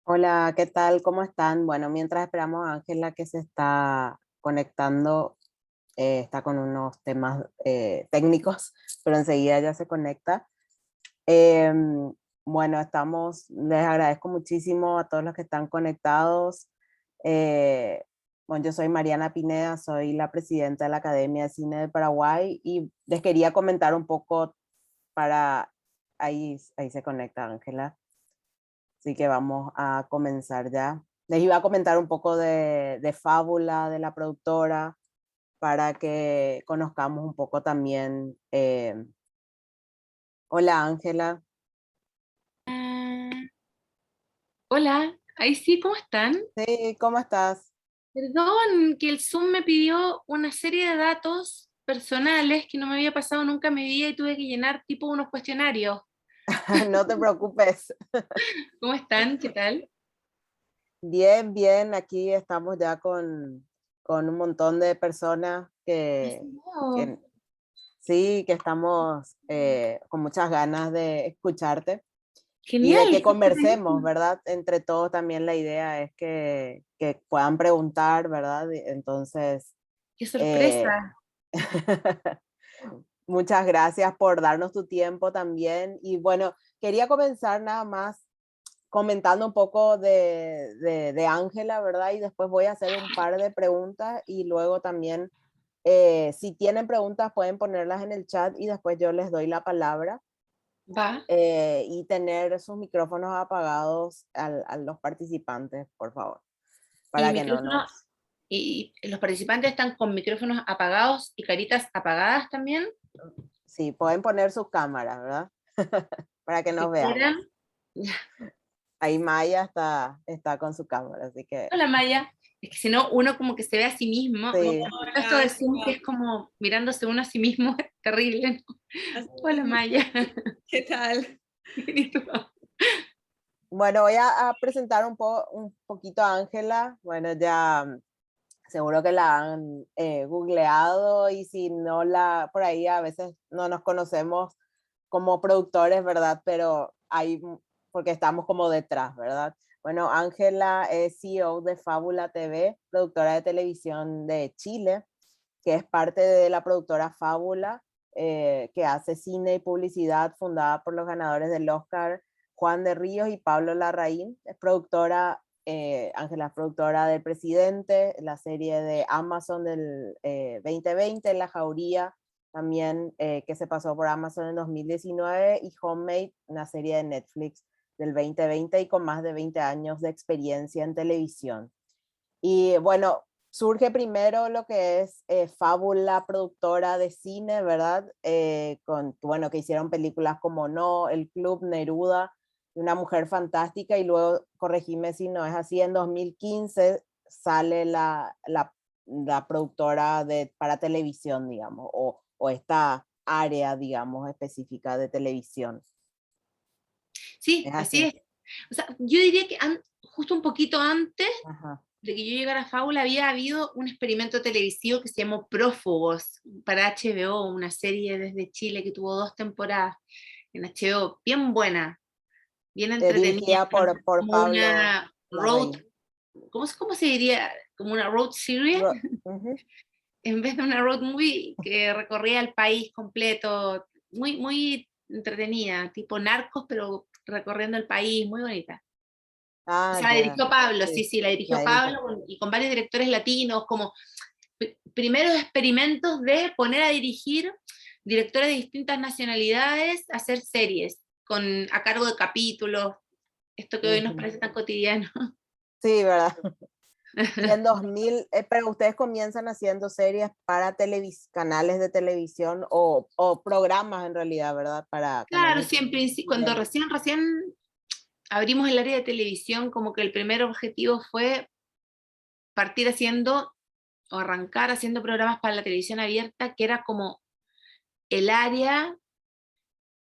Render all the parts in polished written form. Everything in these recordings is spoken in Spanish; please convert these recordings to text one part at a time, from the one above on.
Hola, ¿qué tal? ¿Cómo están? Bueno, mientras esperamos a Ángela que se está conectando, está con unos temas técnicos, pero enseguida ya se conecta. Bueno, les agradezco muchísimo a todos los que están conectados. Eh, bueno, yo soy Mariana Pineda, soy la presidenta de la Academia de Cine de Paraguay y les quería comentar un poco para, ahí se conecta Ángela. Así que vamos a comenzar ya. Les iba a comentar un poco de Fábula, de la productora, para que conozcamos un poco también. Hola Ángela. Ah, hola, ahí sí, ¿cómo están? Sí, ¿cómo estás? Perdón, que el Zoom me pidió una serie de datos personales que no me había pasado nunca en mi vida y tuve que llenar tipo unos cuestionarios. No te preocupes. ¿Cómo están? ¿Qué tal? Bien, bien, aquí estamos ya con un montón de personas No. que sí, que estamos con muchas ganas de escucharte. Y de Genial, que qué conversemos, entretenido. ¿verdad? Entre todos también la idea es que puedan preguntar, ¿verdad? Entonces, Qué eh, sorpresa. muchas gracias por darnos tu tiempo también. Y bueno, quería comenzar nada más comentando un poco de Ángela, ¿verdad? Y después voy a hacer un par de preguntas y luego también, si tienen preguntas, pueden ponerlas en el chat y después yo les doy la palabra. Va. Y tener sus micrófonos apagados a los participantes, por favor, Y para que no micrófono, nos... y los participantes están con micrófonos apagados y caritas apagadas también, Sí, pueden poner sus cámaras, ¿verdad? Para que si nos quieran. veamos. Ahí Maya está con su cámara, así que Hola Maya. Es que si no, uno como que se ve a sí mismo. sí. Esto de Hola, Zoom que es como mirándose uno a sí mismo, es terrible, ¿no? así Hola mismo. Maya. ¿Qué tal? ¿Y tú? Bueno, voy a presentar un poquito a Ángela. Bueno, ya seguro que la han googleado y si no por ahí a veces no nos conocemos como productores, ¿verdad? Pero hay, porque estamos como detrás, ¿verdad? Bueno, Ángela es CEO de Fábula TV, productora de televisión de Chile, que es parte de la productora Fábula, que hace cine y publicidad, fundada por los ganadores del Oscar, Juan de Ríos y Pablo Larraín. Es productora, Ángela es productora del Presidente, la serie de Amazon del 2020, La Jauría, también que se pasó por Amazon en 2019, y Homemade, una serie de Netflix del 2020 y con más de 20 años de experiencia en televisión. Y bueno, surge primero lo que es Fábula, productora de cine, ¿verdad? Bueno, que hicieron películas como No, El Club, Neruda, Una Mujer Fantástica, y luego, corregime si no es así, en 2015 sale la productora para televisión, digamos, o esta área, digamos, específica de televisión. Sí, Es así así. es. O sea, yo diría que justo un poquito antes Ajá. de que yo llegara a Fábula había habido un experimento televisivo que se llamó Prófugos para HBO, una serie desde Chile que tuvo 2 temporadas en HBO, bien buena, bien entretenida, Dirigida por como Pablo una road, Larraín. ¿cómo se diría? Como una road series, Ujú. en vez de una road movie que recorría el país completo, muy, muy entretenida, tipo Narcos, pero recorriendo el país, muy bonita. O Ah, sea, la ya. dirigió Pablo, sí, Sí, sí, la la dirigió dirigió. Pablo y con varios directores latinos, como primeros experimentos de poner a dirigir directores de distintas nacionalidades a hacer series a cargo de capítulos, esto que hoy nos Ujú. parece tan cotidiano. Sí, ¿verdad? Y en 2000, pero ustedes comienzan haciendo series para canales de televisión o programas en realidad, ¿verdad? Para Claro, canales siempre, cuando chilenos. recién abrimos el área de televisión, como que el primer objetivo fue partir haciendo o arrancar haciendo programas para la televisión abierta, que era como el área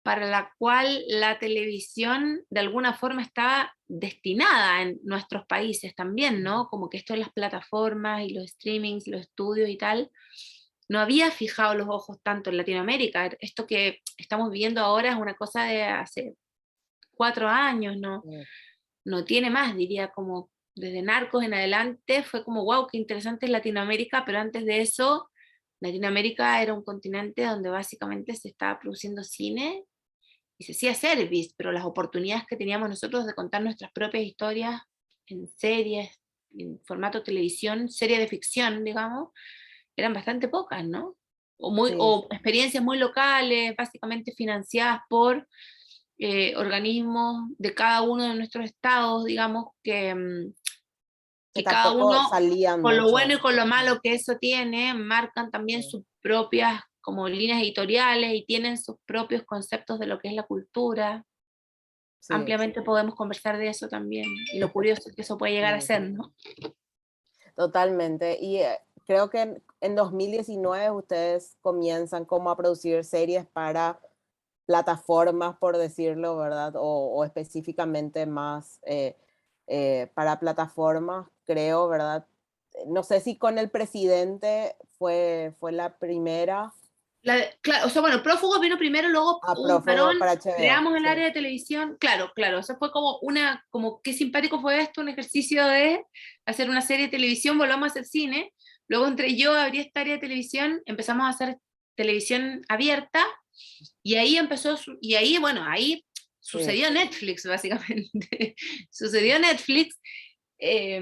para la cual la televisión de alguna forma estaba destinada en nuestros países también, Ujú. ¿no? Como que esto de las plataformas y los streamings, los estudios y tal, no había fijado los ojos tanto en Latinoamérica. Esto que estamos viviendo ahora es una cosa de hace 4 años, ¿no? Sí. no tiene más, diría, como desde Narcos en adelante, fue como, wow, qué interesante es Latinoamérica, pero antes de eso, Latinoamérica era un continente donde básicamente se estaba produciendo cine y se hacía service, pero las oportunidades que teníamos nosotros de contar nuestras propias historias en series, en formato televisión, serie de ficción, digamos, eran bastante pocas, ¿no? Sí, O experiencias muy locales, básicamente financiadas por organismos de cada uno de nuestros estados, digamos, que que cada tampoco uno, salían con lo bueno y mucho. con lo malo que eso tiene, marcan también Sí, sus propias como líneas editoriales y tienen sus propios conceptos de lo que es la cultura. sí, Ampliamente podemos conversar de eso también y lo curioso que eso puede llegar a sí, ser, ¿no? totalmente. Y creo que en 2019 ustedes comienzan como a producir series para plataformas, por decirlo, ¿verdad? O específicamente más para plataformas, creo, ¿verdad? No sé si con el presidente fue la primera. Claro, o sea, bueno, Prófugos vino primero, luego A hubo un Prófugo parón, para HBO, creamos el sí. área de televisión, claro, claro, o sea, fue como como qué simpático fue esto, un ejercicio de hacer una serie de televisión, volvamos a hacer cine, luego entre yo abrí esta área de televisión, empezamos a hacer televisión abierta, y ahí y ahí, bueno, ahí Sí, sucedió Netflix, básicamente, sucedió Netflix, eh,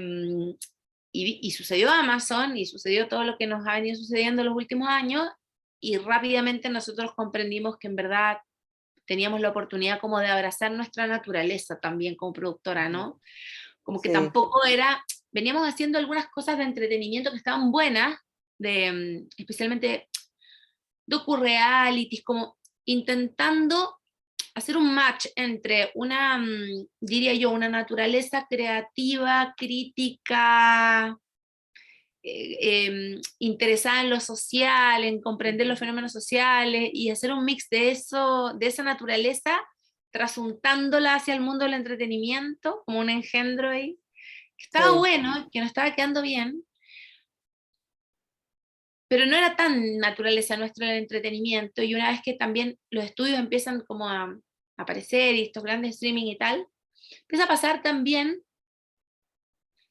y sucedió Amazon y sucedió todo lo que nos ha venido sucediendo en los últimos años y rápidamente nosotros comprendimos que en verdad teníamos la oportunidad como de abrazar nuestra naturaleza también como productora, ¿no? Como que sí, tampoco era, veníamos haciendo algunas cosas de entretenimiento que estaban buenas, especialmente docu-realities, como intentando hacer un match entre diría yo, una naturaleza creativa, crítica, interesada en lo social, en comprender los fenómenos sociales y hacer un mix de eso, de esa naturaleza, trasuntándola hacia el mundo del entretenimiento, como un engendro ahí, que estaba sí, bueno, que nos estaba quedando bien, pero no era tan naturaleza nuestra el entretenimiento, y una vez que también los estudios empiezan como a aparecer y estos grandes streaming y tal, empieza a pasar también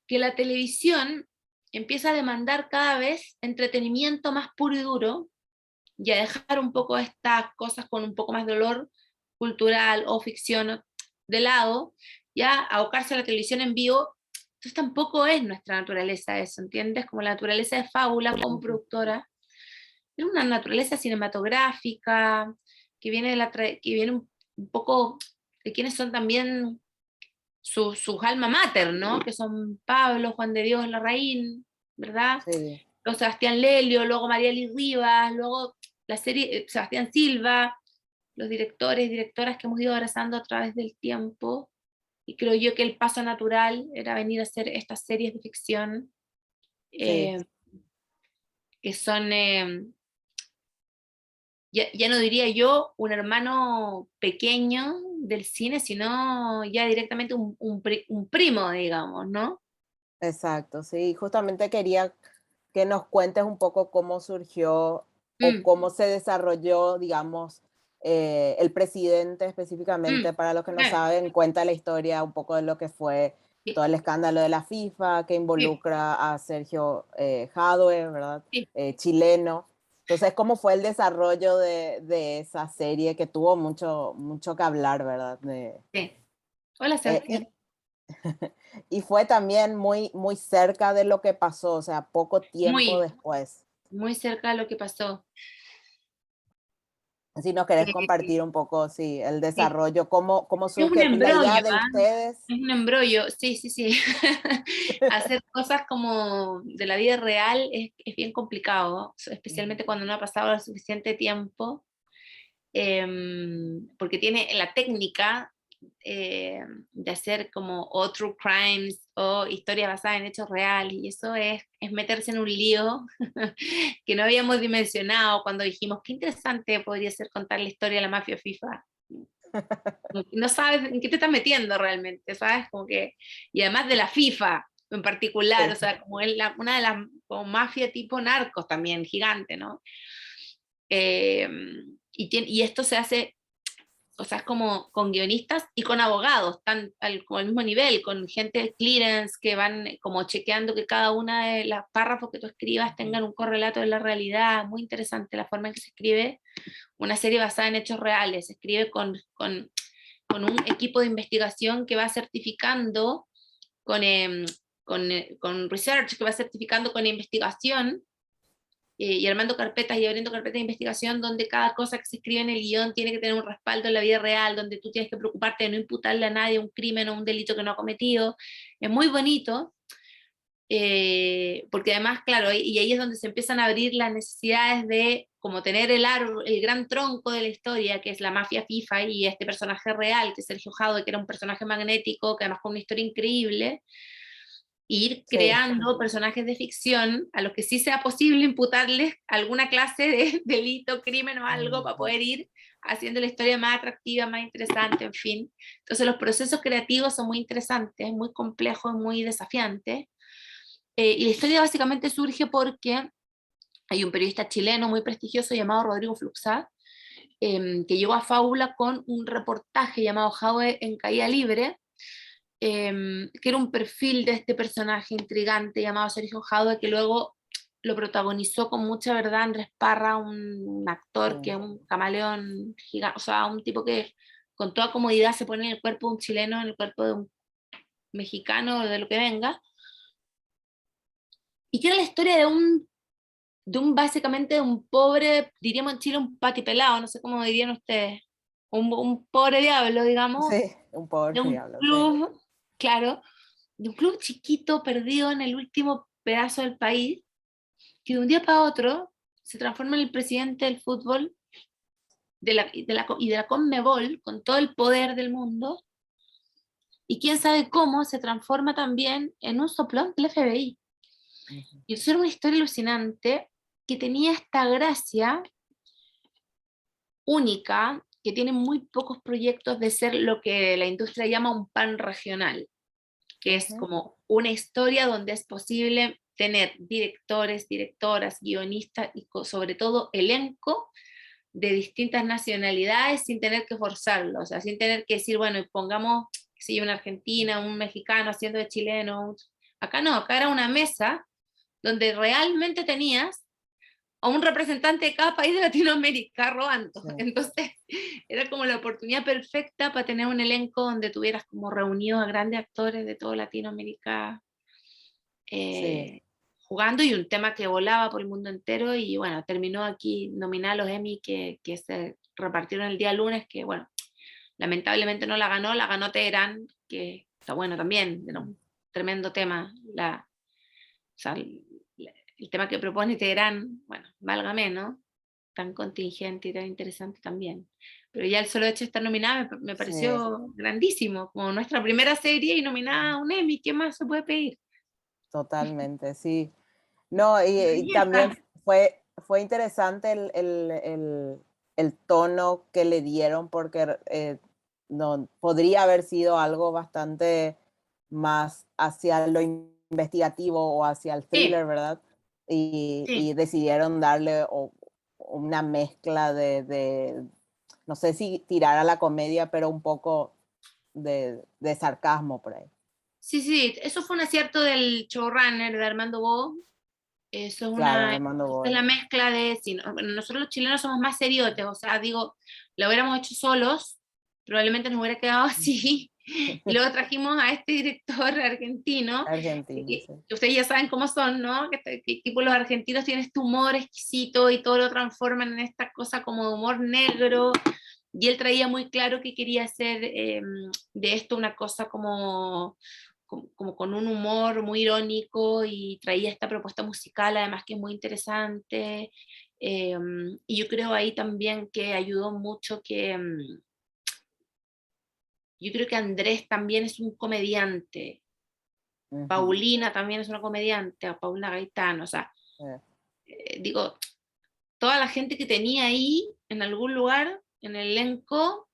que la televisión empieza a demandar cada vez entretenimiento más puro y duro, y a dejar un poco estas cosas con un poco más de olor cultural o ficción de lado, ya a abocarse a la televisión en vivo. Entonces tampoco es nuestra naturaleza eso, ¿entiendes? Como la naturaleza de Fábula como productora, es una naturaleza cinematográfica que viene, que viene un poco de quienes son también sus alma mater, ¿no? Que son Pablo, Juan de Dios Larraín, ¿verdad? sí. Luego Sebastián Lelio, luego Marieli Rivas, luego la serie Sebastián Silva, los directores y directoras que hemos ido abrazando a través del tiempo. Y creo yo que el paso natural era venir a hacer estas series de ficción Sí, eh, que son, ya no diría yo un hermano pequeño del cine, sino ya directamente un primo, digamos, ¿no? exacto, sí. Justamente quería que nos cuentes un poco cómo surgió o Mm, cómo se desarrolló, digamos, el presidente específicamente, mm, para los que no eh, saben, cuenta la historia un poco de lo que fue sí, todo el escándalo de la FIFA, que sí, involucra a Sergio Jadwe, ¿verdad? sí, Chileno. Entonces, ¿cómo fue el desarrollo de esa serie que tuvo mucho, mucho que hablar, ¿verdad? sí. Hola, Eh, Sebastián. y, y fue también muy, muy cerca de lo que pasó, o sea, poco tiempo Muy, después. muy cerca de lo que pasó. Si nos querés Eh, compartir un poco, sí, el sí. desarrollo, cómo Es un surge la embrollo, idea de ¿ah? ustedes. Es un embrollo, sí, sí, sí. Hacer cosas como de la vida real es bien complicado, Ujú. especialmente cuando no ha pasado el suficiente tiempo, porque tiene la técnica de hacer como o true crimes o historia basada en hechos reales, y eso es meterse en un lío que no habíamos dimensionado cuando dijimos, qué interesante podría ser contar la historia de la mafia FIFA. Como que no sabes en qué te estás metiendo realmente, ¿sabes? Como que, y además de la FIFA en particular, o Sí, sea, como es una de las como mafia tipo narcos también, gigante, ¿no? Eh, y esto se hace o sea, es como con guionistas y con abogados, están como al mismo nivel, con gente de clearance que van como chequeando que cada una de las párrafos que tú escribas tengan un correlato de la realidad. Muy interesante la forma en que se escribe una serie basada en hechos reales. Se escribe con un equipo de investigación que va certificando, con, con research, que va certificando con investigación, y armando carpetas y abriendo carpetas de investigación donde cada cosa que se escribe en el guión tiene que tener un respaldo en la vida real, donde tú tienes que preocuparte de no imputarle a nadie un crimen o un delito que no ha cometido. Es muy bonito, porque además, claro, y ahí es donde se empiezan a abrir las necesidades de como tener el gran tronco de la historia, que es la mafia FIFA y este personaje real, que es Sergio Jadwe, que era un personaje magnético, que además con una historia increíble, ir Sí, creando personajes de ficción a los que sí sea posible imputarles alguna clase de delito, crimen o algo para poder ir haciendo la historia más atractiva, más interesante, en fin. Entonces los procesos creativos son muy interesantes, muy complejos, muy desafiantes. Y la historia básicamente surge porque hay un periodista chileno muy prestigioso llamado Rodrigo Fluxá, que llegó a Fábula con un reportaje llamado Jadwe en caída libre, que era un perfil de este personaje intrigante llamado Sergio Jadwe, que luego lo protagonizó con mucha verdad Andrés Parra, un actor que es sí, un camaleón gigante, o sea, un tipo que con toda comodidad se pone en el cuerpo de un chileno, en el cuerpo de un mexicano, de lo que venga, y que era la historia de un básicamente de un pobre, diríamos en Chile, un patipelado, no sé cómo dirían ustedes, un pobre diablo, digamos, sí, un pobre de un diablo, sí. club, claro, de un club chiquito perdido en el último pedazo del país, que de un día para otro se transforma en el presidente del fútbol y de la Conmebol, con todo el poder del mundo, y quién sabe cómo se transforma también en un soplón del FBI. Ujú. Y eso era una historia alucinante que tenía esta gracia única, que tiene muy pocos proyectos de ser lo que la industria llama un pan regional, que es Ujú. como una historia donde es posible tener directores, directoras, guionistas y sobre todo elenco de distintas nacionalidades sin tener que forzarlo, o sea, sin tener que decir, bueno, pongamos, si una argentina, un mexicano haciendo de chileno. Acá no, acá era una mesa donde realmente tenías a un representante de cada país de Latinoamérica robando. Sí, Entonces, era como la oportunidad perfecta para tener un elenco donde tuvieras como reunidos a grandes actores de toda Latinoamérica, sí, eh, jugando, y un tema que volaba por el mundo entero. Y bueno, terminó aquí nominada a los Emmy que se repartieron el día lunes, que bueno, lamentablemente no la ganó Teherán, que está bueno también, era un tremendo tema. O sea, el tema que propone Teherán, bueno, válgame, ¿no? Tan contingente y tan interesante también. Pero ya el solo hecho de estar nominada me sí. pareció grandísimo, como nuestra primera serie y nominada a un Emmy, ¿qué más se puede pedir? Totalmente, sí. No, y también Belleza. fue interesante el tono que le dieron porque no, podría haber sido algo bastante más hacia lo investigativo o hacia el Sí, thriller, ¿verdad? Y sí. decidieron darle una mezcla no sé si tirar a la comedia, pero un poco de sarcasmo por ahí. Sí, sí, eso fue un acierto del showrunner de Armando Bo. Eso es Claro, una, Armando es la Boy. mezcla de, si bueno, nosotros los chilenos somos más seriotes, o sea, digo, lo hubiéramos hecho solos, probablemente nos hubiera quedado así, y luego trajimos a este director argentino, Argentina, sí. que ustedes ya saben cómo son, ¿no? Que tipo los argentinos tienen este humor exquisito y todo lo transforman en esta cosa como de humor negro, y él traía muy claro que quería hacer, de esto una cosa como con un humor muy irónico, y traía esta propuesta musical además que es muy interesante. Y yo creo ahí también que ayudó mucho yo creo que Andrés también es un comediante, Ujú, Paulina también es una comediante, o Paulina Gaitán, o sea, eh, digo, toda la gente que tenía ahí en algún lugar en el elenco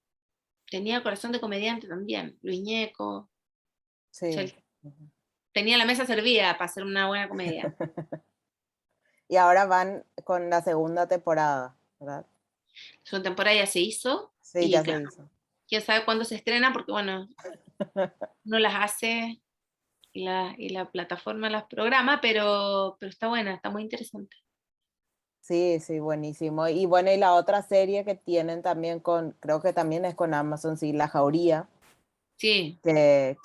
tenía corazón de comediante también, Luis Ñeco, sí. Chel- Ujú. tenía la mesa servida para hacer una buena comedia. Y ahora van con la segunda temporada, ¿verdad? Su temporada ya se hizo, Sí, y ya se claro, hizo. quién sabe cuándo se estrena, porque bueno, no las hace y la plataforma las programa, pero está buena, está muy interesante. Sí, sí, buenísimo. Y bueno, y la otra serie que tienen también creo que también es con Amazon, sí, La Jauría, Sí, que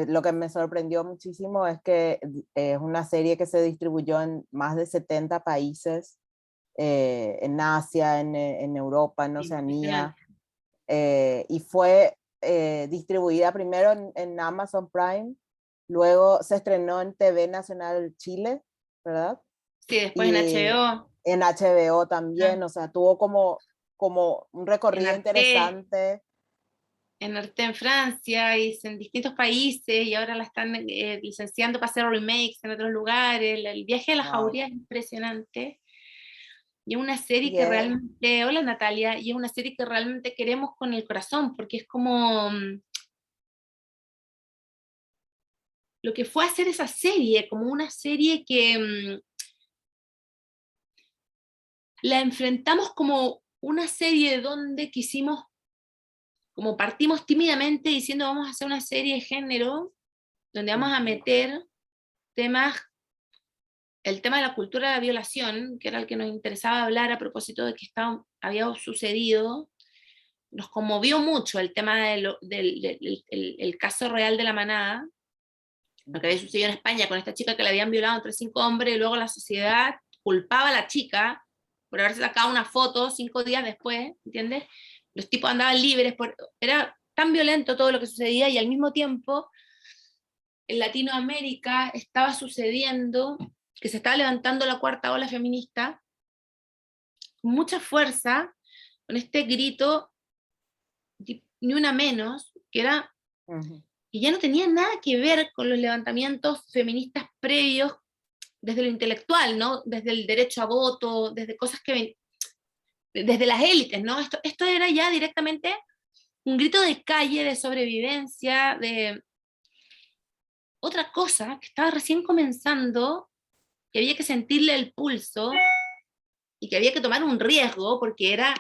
lo que me sorprendió muchísimo es que es una serie que se distribuyó en más de 70 países, en Asia, en Europa, en Oceanía, impresionante. y fue distribuida primero en Amazon Prime, luego se estrenó en TV Nacional Chile, ¿verdad? Sí, después en Y HBO, en HBO ah, también, o sea, tuvo como un en recorrido Arte, interesante. en Francia y en distintos países, y ahora la están licenciando para hacer remakes en otros lugares. El viaje a la Wow. jauría es impresionante. Y es una serie Y que realmente, hola Natalia, y es una serie que realmente queremos con el corazón, porque es como lo que fue hacer esa serie, como una serie que la enfrentamos como una serie donde quisimos, como partimos tímidamente diciendo vamos a hacer una serie de género, donde vamos a meter temas, el tema de la cultura de la violación, que era el que nos interesaba hablar a propósito de que había sucedido. Nos conmovió mucho el tema el caso real de la manada, lo que había sucedido en España con esta chica que le habían violado entre 5 hombres, y luego la sociedad culpaba a la chica por haberse sacado una foto 5 días después, ¿entiendes? Los tipos andaban libres, era tan violento todo lo que sucedía, y al mismo tiempo en Latinoamérica estaba sucediendo que se estaba levantando la cuarta ola feminista con mucha fuerza, con este grito, ni una menos, que era, ujú, y ya no tenía nada que ver con los levantamientos feministas previos desde lo intelectual, ¿no? Desde el derecho a voto, desde cosas desde las élites, ¿no? Esto era ya directamente un grito de calle, de sobrevivencia, de otra cosa que estaba recién comenzando, que había que sentirle el pulso y que había que tomar un riesgo porque era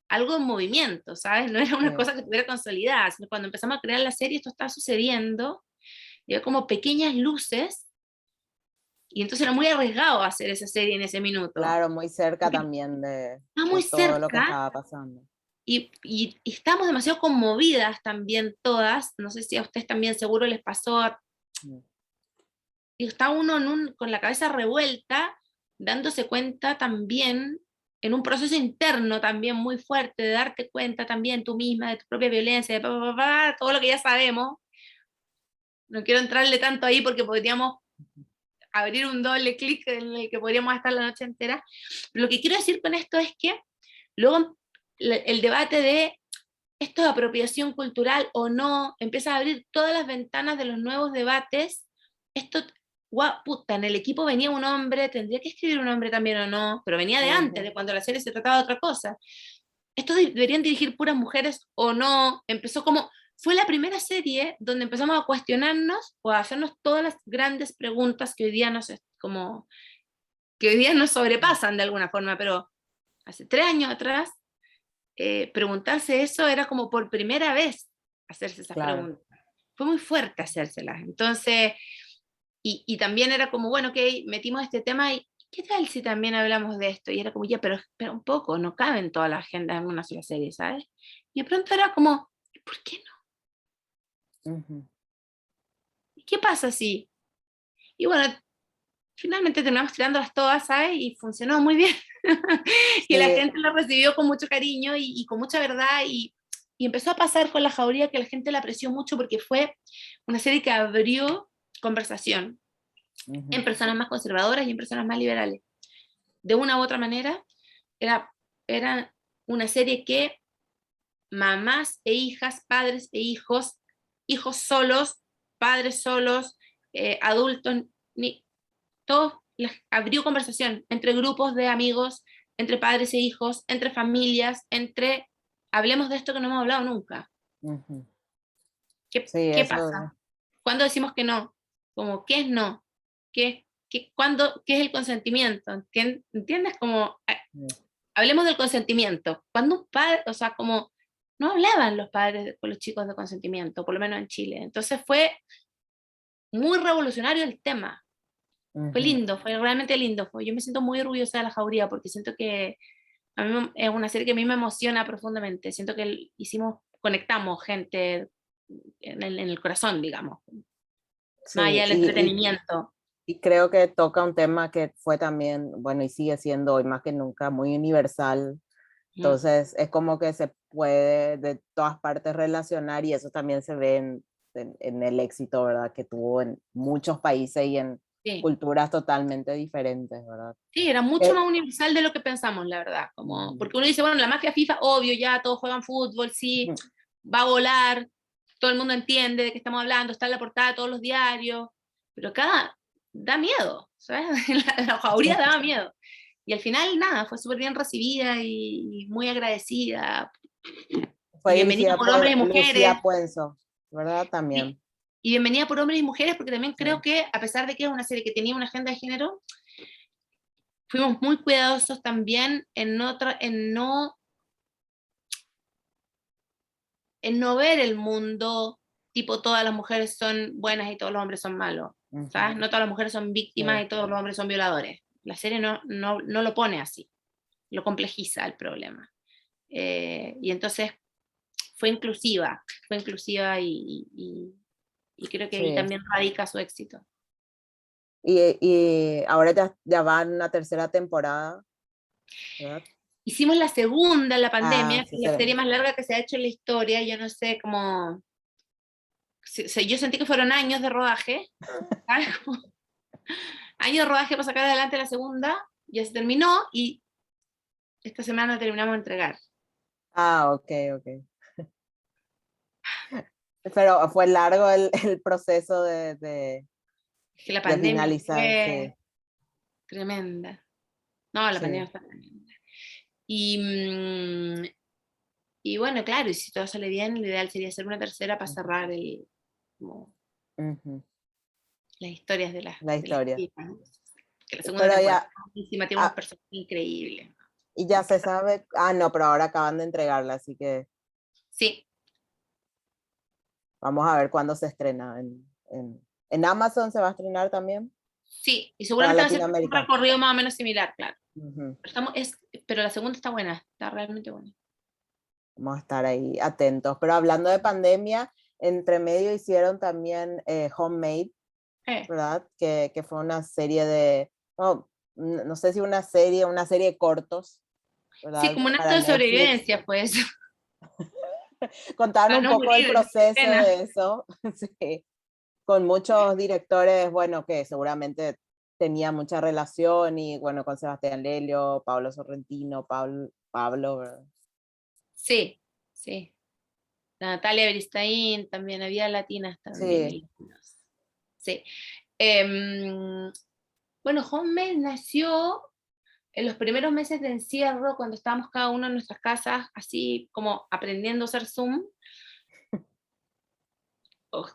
algo en movimiento, ¿sabes? No era una sí, cosa que estuviera consolidada, sino cuando empezamos a crear la serie esto estaba sucediendo, y había como pequeñas luces, y entonces era muy arriesgado hacer esa serie en ese minuto. claro, muy cerca Porque también estaba de muy todo lo que cerca estaba pasando. y estábamos demasiado conmovidas también todas, no sé si a ustedes también seguro les pasó, Mm. y está uno con la cabeza revuelta, dándose cuenta también, en un proceso interno también muy fuerte, de darte cuenta también tú misma de tu propia violencia, de todo lo que ya sabemos. No quiero entrarle tanto ahí porque podríamos abrir un doble clic en el que podríamos estar la noche entera. Pero lo que quiero decir con esto es que luego el debate de esto es apropiación cultural o no, empieza a abrir todas las ventanas de los nuevos debates. Esto, guau, puta, en el equipo venía un hombre, tendría que escribir un hombre también o no, pero venía de antes, Ujú. de cuando la serie se trataba de otra cosa. Esto deberían dirigir puras mujeres o no. Empezó como, fue la primera serie donde empezamos a cuestionarnos o a hacernos todas las grandes preguntas que hoy día como, que hoy día nos sobrepasan de alguna forma, pero hace 3 años atrás preguntarse eso era como por primera vez hacerse esas Claro, preguntas. Fue muy fuerte hacérselas. Entonces, y también era como, bueno, ok, metimos este tema y ¿qué tal si también hablamos de esto? Y era como, ya, pero un poco, no caben todas las agendas en una sola serie, ¿sabes? Y de pronto era como, ¿por qué no? ujú, ¿Y qué pasa si? Y bueno, finalmente terminamos tirándolas todas, ¿sabes? Y funcionó muy bien. Y la sí, gente lo recibió con mucho cariño y con mucha verdad. Y empezó a pasar con La Jauría que la gente la apreció mucho porque fue una serie que abrió conversación en ujú, personas más conservadoras y en personas más liberales. De una u otra manera, era, era una serie que mamás e hijas, padres e hijos solos, padres solos, adultos, todo abrió conversación entre grupos de amigos, entre padres e hijos, entre familias, entre hablemos de esto que no hemos hablado nunca. ujú. ¿Qué, Sí, qué eso. pasa? ¿Cuándo decimos que no? Como, ¿qué es no? ¿Qué es el consentimiento? ¿Entiendes? Como, Sí, hablemos del consentimiento. Cuando un padre, o sea, como no hablaban los padres con los chicos de consentimiento, por lo menos en Chile. Entonces fue muy revolucionario el tema. Fue Ujú. lindo, fue realmente lindo. Yo me siento muy orgullosa de La Jauría porque siento que a mí es una serie que a mí me emociona profundamente. Siento que conectamos gente en el corazón, digamos, más allá Sí, del entretenimiento. y creo que toca un tema que fue también, bueno, y sigue siendo hoy más que nunca muy universal. Mm, Entonces es como que se puede de todas partes relacionar y eso también se ve en el éxito, ¿verdad? Que tuvo en muchos países y en sí. culturas totalmente diferentes, ¿verdad? Sí, era mucho Eh, más universal de lo que pensamos, la verdad. Como, ujú, porque uno dice, bueno, la mafia FIFA, obvio, ya todos juegan fútbol, sí, ujú. va a volar, todo el mundo entiende de qué estamos hablando, está en la portada de todos los diarios, pero cada da miedo, ¿sabes? La jauría daba miedo. Y al final, nada, fue súper bien recibida y muy agradecida. Y Fue bienvenida dirigida por hombres y por mujeres. Lucía Puenzo, ¿verdad? Y, También. y bienvenida por hombres y mujeres, porque también creo Sí. que, a pesar de que es una serie que tenía una agenda de género, fuimos muy cuidadosos también en no ver el mundo tipo todas las mujeres son buenas y todos los hombres son malos, ¿sabes? Ujú, No todas las mujeres son víctimas sí. y todos los hombres son violadores. La serie no lo pone así, lo complejiza el problema. Y entonces fue inclusiva y creo que ahí Sí. también radica su éxito. Y ahora ya va en una tercera temporada, ¿verdad? Hicimos la segunda en la Ah, pandemia, que sí, es la serie más larga que se ha hecho en la historia. Yo no sé cómo. Yo sentí que fueron años de rodaje, ¿sabes? Años de rodaje para sacar adelante la segunda, ya se terminó y esta semana terminamos de entregar. Ah, ok, ok. Pero fue largo el proceso Es que la de pandemia finalizar, sí, fue tremenda. No, la pandemia sí. fue tremenda. Y, y bueno, claro, y si todo sale bien, lo ideal sería hacer una tercera para Ujú, cerrar ujú, las historias la de las historia. chicas. Que la segunda Pero temporada ya, encima tiene unos ah, personajes increíbles. y ya Como que se sabe, no, pero ahora acaban de entregarla, así que sí, vamos a ver cuándo se estrena. En Amazon se va a estrenar también sí, y para seguramente va a ser un Latinoamérica. recorrido más o menos similar, claro. Ujú. Pero la segunda está buena, está realmente buena. Vamos a estar ahí atentos. Pero hablando de pandemia, entre medio hicieron también Homemade, Eh, ¿verdad? Que fue una serie no, no sé si una serie de cortos, sí, ¿verdad? como un acto Para de Netflix. sobrevivencia, pues, Contaron para un no poco el morir de proceso pena. de eso, sí, con muchos directores, bueno, que seguramente tenía mucha relación y bueno, con Sebastián Lelio, Pablo Sorrentino, Pablo, ¿verdad? Sí, sí. La Natalia Beristain, también había latinas también. Sí, Y latinos. Sí. Em, bueno, Homemade nació en los primeros meses de encierro, cuando estábamos cada uno en nuestras casas, así como aprendiendo a usar Zoom,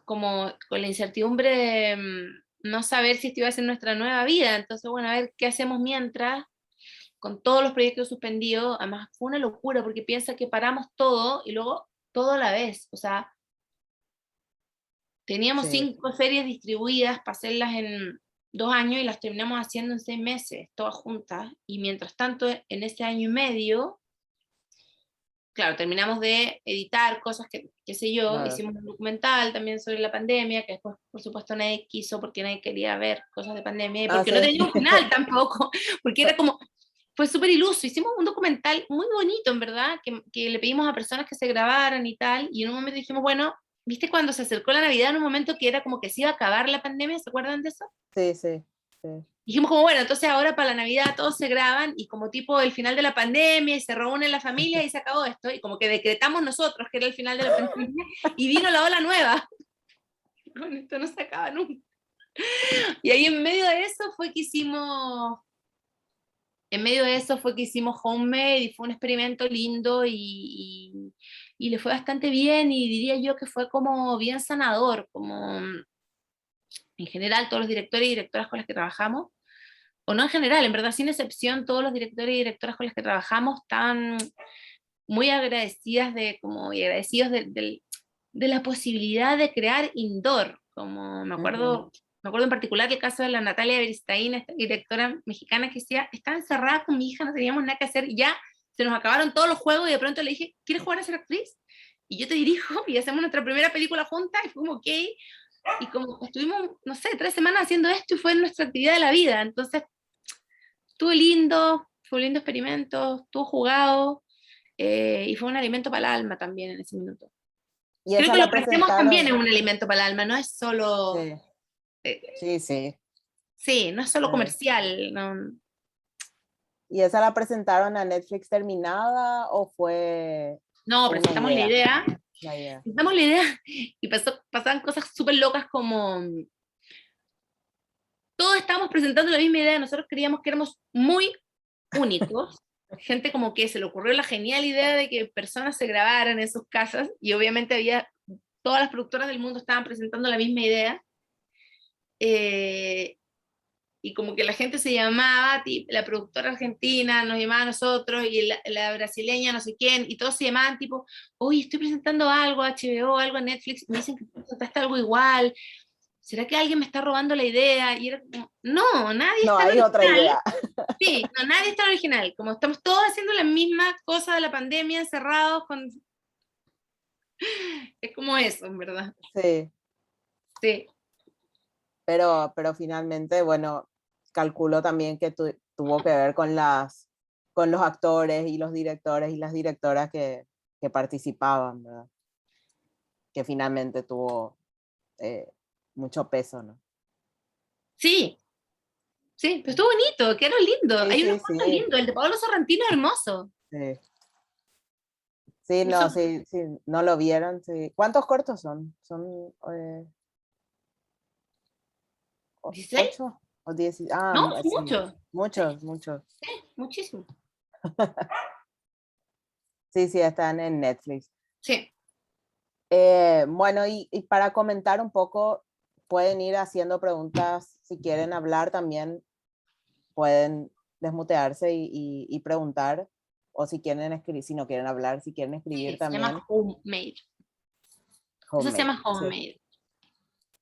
como con la incertidumbre de no saber si esto iba a ser nuestra nueva vida. Entonces, bueno, a ver qué hacemos mientras, con todos los proyectos suspendidos. Además, fue una locura porque piensa que paramos todo y luego todo a la vez. O sea, teníamos sí, 5 series distribuidas para hacerlas en 2 años y las terminamos haciendo en 6 meses, todas juntas. Y mientras tanto, en ese año y medio, claro, terminamos de editar cosas que, qué sé yo, claro. hicimos un documental también sobre la pandemia, que después, por supuesto, nadie quiso porque nadie quería ver cosas de pandemia y Ah, porque sí. no tenía un final tampoco, porque era como, fue súper iluso. Hicimos un documental muy bonito, en verdad, que le pedimos a personas que se grabaran y tal, y en un momento dijimos, bueno, ¿viste cuando se acercó la Navidad en un momento que era como que se iba a acabar la pandemia? ¿Se acuerdan de eso? Sí, sí, sí. Dijimos como, bueno, entonces ahora para la Navidad todos se graban y como tipo el final de la pandemia y se reúnen la familia y se acabó esto y como que decretamos nosotros que era el final de la pandemia y vino la ola nueva. Bueno, esto no se acaba nunca. Y ahí en medio de eso fue que hicimos Homemade y fue un experimento lindo y le fue bastante bien y diría yo que fue como bien sanador, como en general todos los directores y directoras con las que trabajamos o no en general, en verdad, sin excepción, todos los directores y directoras con los que trabajamos estaban muy agradecidas y agradecidos de la posibilidad de crear indoor, como me acuerdo en particular el caso de la Natalia Beristain, esta directora mexicana que decía, estaba encerrada con mi hija, no teníamos nada que hacer, y ya se nos acabaron todos los juegos, y de pronto le dije, ¿quieres jugar a ser actriz? Y yo te dirijo, y hacemos nuestra primera película juntas, y fue como, ok, y como estuvimos, no sé, 3 semanas haciendo esto, y fue nuestra actividad de la vida, entonces, estuvo lindo, fue un lindo experimento, estuvo jugado, y fue un alimento para el alma también en ese minuto. Y Creo esa que lo la que hacemos también es presentaron. un alimento para el alma, no es solo, Sí, eh, sí, sí. sí, no es solo Eh, comercial, no. ¿Y esa la presentaron a Netflix terminada o fue No, una presentamos la idea? idea, La idea. presentamos la idea y pasaban cosas súper locas como todos estábamos presentando la misma idea, nosotros creíamos que éramos muy únicos, gente como que se le ocurrió la genial idea de que personas se grabaran en sus casas y obviamente todas las productoras del mundo estaban presentando la misma idea. eh, y como que la gente se llamaba, la productora argentina nos llamaba a nosotros, y la brasileña no sé quién, y todos se llamaban tipo, oye, estoy presentando algo a HBO, algo a Netflix, y me dicen que presentaste algo igual, ¿será que alguien me está robando la idea? Y era como, no, nadie No, está en hay otra original, idea. sí, no, nadie está en original, como estamos todos haciendo la misma cosa de la pandemia, encerrados, es como eso, en verdad, Sí, sí. pero finalmente, bueno, calculo también que tuvo que ver con los actores y los directores y las directoras que participaban, ¿verdad? Que finalmente tuvo eh, mucho peso, ¿no? Sí, sí, pero estuvo bonito, quedó lindo, Sí, hay unos sí, cuantos sí, lindos, el de Pablo Sorrentino es hermoso. sí. Sí, no, Eso, sí, sí, no lo vieron, sí. ¿Cuántos cortos son? ¿Son 16, 8 o 10? Ah, no, es sí, mucho, sí, muchos, muchos. sí, muchísimo. Sí, sí, están en Netflix. Sí, Bueno, y para comentar un poco, pueden ir haciendo preguntas, si quieren hablar también, pueden desmutearse y preguntar, o si quieren escribir, si no quieren hablar, si quieren escribir sí, se llama también, Homemade. Eso se Homemade, llama sí, Homemade.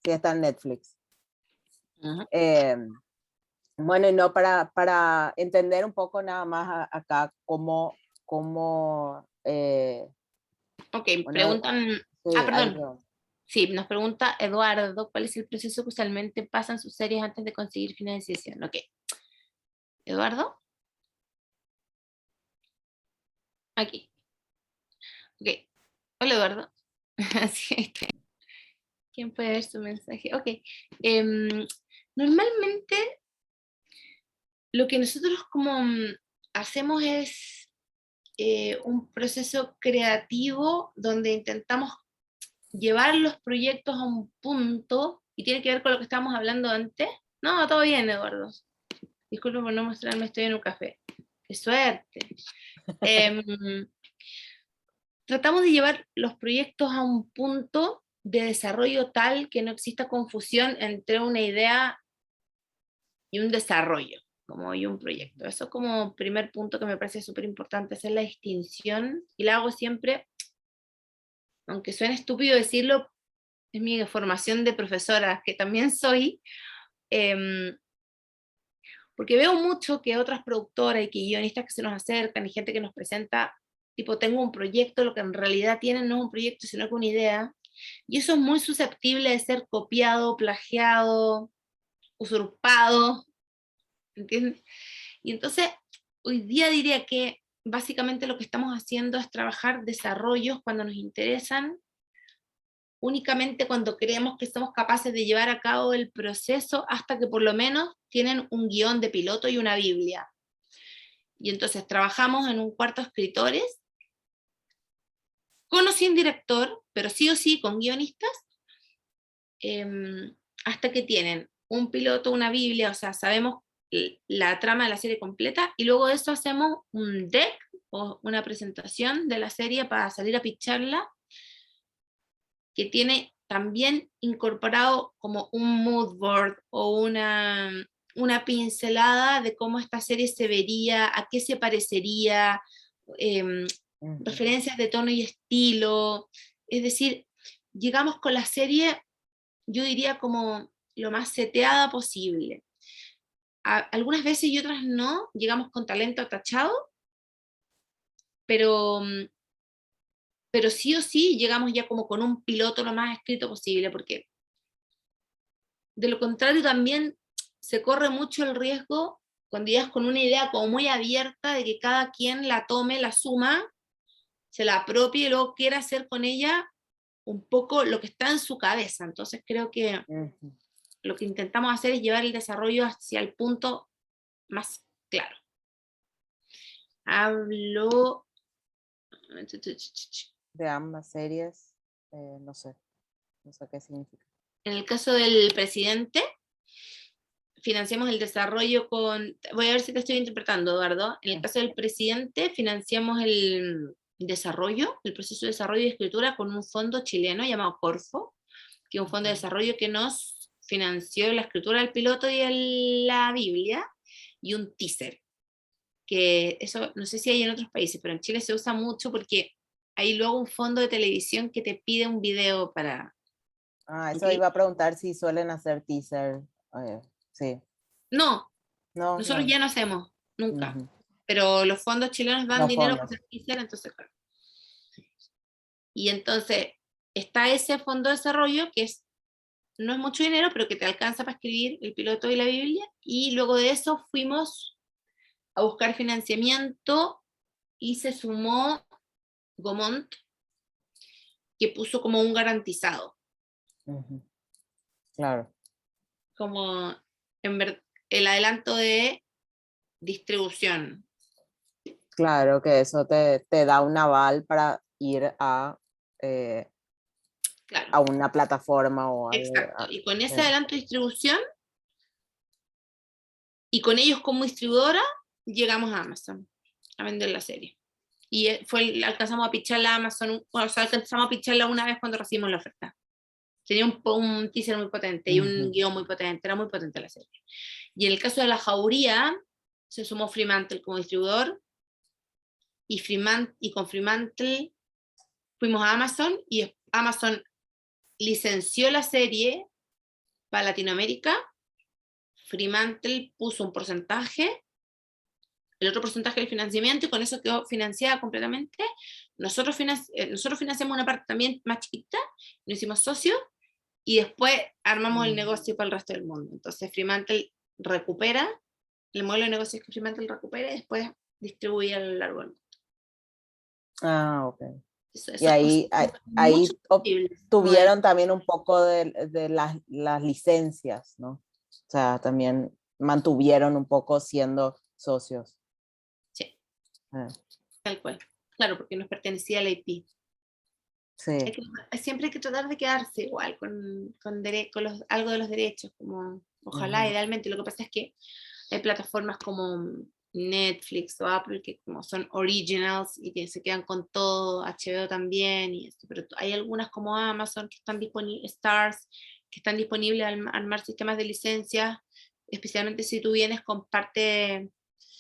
sí está en Netflix. Ajá. Eh, bueno, y no, para entender un poco nada más acá cómo Ok, bueno, preguntan, sí, hay perdón, sí, nos pregunta Eduardo, ¿cuál es el proceso que usualmente pasan sus series antes de conseguir financiación? Ok, Eduardo, aquí, ok, hola Eduardo, así es que, ¿quién puede ver su mensaje? Ok, normalmente lo que nosotros como hacemos es un proceso creativo donde intentamos llevar los proyectos a un punto, y tiene que ver con lo que estábamos hablando antes. No, todo bien, Eduardo. Disculpe por no mostrarme, estoy en un café. ¡Qué suerte! Em, Tratamos de llevar los proyectos a un punto de desarrollo tal que no exista confusión entre una idea y un desarrollo, como y un proyecto. Eso como primer punto que me parece súper importante, hacer la distinción, y la hago siempre, aunque suene estúpido decirlo, es mi formación de profesora, que también soy, eh, porque veo mucho que otras productoras y que guionistas que se nos acercan y gente que nos presenta, tipo, tengo un proyecto, lo que en realidad tienen no es un proyecto, sino que una idea, y eso es muy susceptible de ser copiado, plagiado, usurpado, ¿entiendes? Y entonces, hoy día diría que básicamente lo que estamos haciendo es trabajar desarrollos cuando nos interesan, únicamente cuando creemos que somos capaces de llevar a cabo el proceso hasta que por lo menos tienen un guión de piloto y una Biblia. Y entonces trabajamos en un cuarto de escritores, con o sin director, pero sí o sí con guionistas, hasta que tienen un piloto, una Biblia, o sea, sabemos la trama de la serie completa, y luego de eso hacemos un deck o una presentación de la serie para salir a pitcharla, que tiene también incorporado como un mood board o una pincelada de cómo esta serie se vería, a qué se parecería, referencias de tono y estilo, es decir, llegamos con la serie, yo diría como lo más seteada posible. Algunas veces y otras no, llegamos con talento tachado, pero sí o sí llegamos ya como con un piloto lo más escrito posible, porque de lo contrario también se corre mucho el riesgo cuando llegas con una idea como muy abierta de que cada quien la tome, la suma, se la apropie y luego quiera hacer con ella un poco lo que está en su cabeza. Entonces creo que lo que intentamos hacer es llevar el desarrollo hacia el punto más claro. Hablo de ambas series, no sé qué significa. En el caso del presidente, financiamos el desarrollo con, voy a ver si te estoy interpretando, Eduardo. En el caso del presidente, financiamos el desarrollo, el proceso de desarrollo y escritura con un fondo chileno llamado Corfo, que es un fondo de desarrollo que nos financió la escritura del piloto y la Biblia, y un teaser, que eso no sé si hay en otros países, pero en Chile se usa mucho porque hay luego un fondo de televisión que te pide un video para... Eso ¿okay? iba a preguntar si suelen hacer teaser. Sí. No, No, nosotros no. ya no hacemos, nunca. Pero los fondos chilenos dan Los dinero para fondos. hacer teaser, entonces, claro. Y entonces está ese fondo de desarrollo que no es mucho dinero, pero que te alcanza para escribir el piloto y la Biblia. Y luego de eso fuimos a buscar financiamiento y se sumó Gomont, que puso como un garantizado. Claro. Como el adelanto de distribución. Claro que eso te da un aval para ir a Claro. una plataforma o algo. Exacto. Y con ese adelanto de distribución y con ellos como distribuidora, llegamos a Amazon a vender la serie. Y alcanzamos a picharla a Amazon, o sea, alcanzamos a picharla una vez cuando recibimos la oferta. Tenía un teaser muy potente y un guión muy potente, era muy potente la serie. Y en el caso de La Jauría, se sumó Fremantle como distribuidor, y con Fremantle fuimos a Amazon, y Amazon licenció la serie para Latinoamérica. Fremantle puso un porcentaje, el otro porcentaje del financiamiento, y con eso quedó financiada completamente. Nosotros financiamos una parte también más chiquita, nos hicimos socios, y después armamos el negocio para el resto del mundo. Entonces Fremantle recupera, el modelo de negocio es que Fremantle recupera y después distribuye a lo largo del mundo. Ok. Eso Y ahí tuvieron también un poco de las licencias, ¿no? O sea, también mantuvieron un poco siendo socios. Sí, tal cual. Claro, porque nos pertenecía a la IP. Sí. Siempre hay que tratar de quedarse igual con algo de los derechos, como ojalá, idealmente. Lo que pasa es que hay plataformas como Netflix o Apple que como son originals y que se quedan con todo, HBO también, y esto, pero hay algunas como Amazon que están disponibles, Stars, que están disponibles al armar sistemas de licencias, especialmente si tú vienes con parte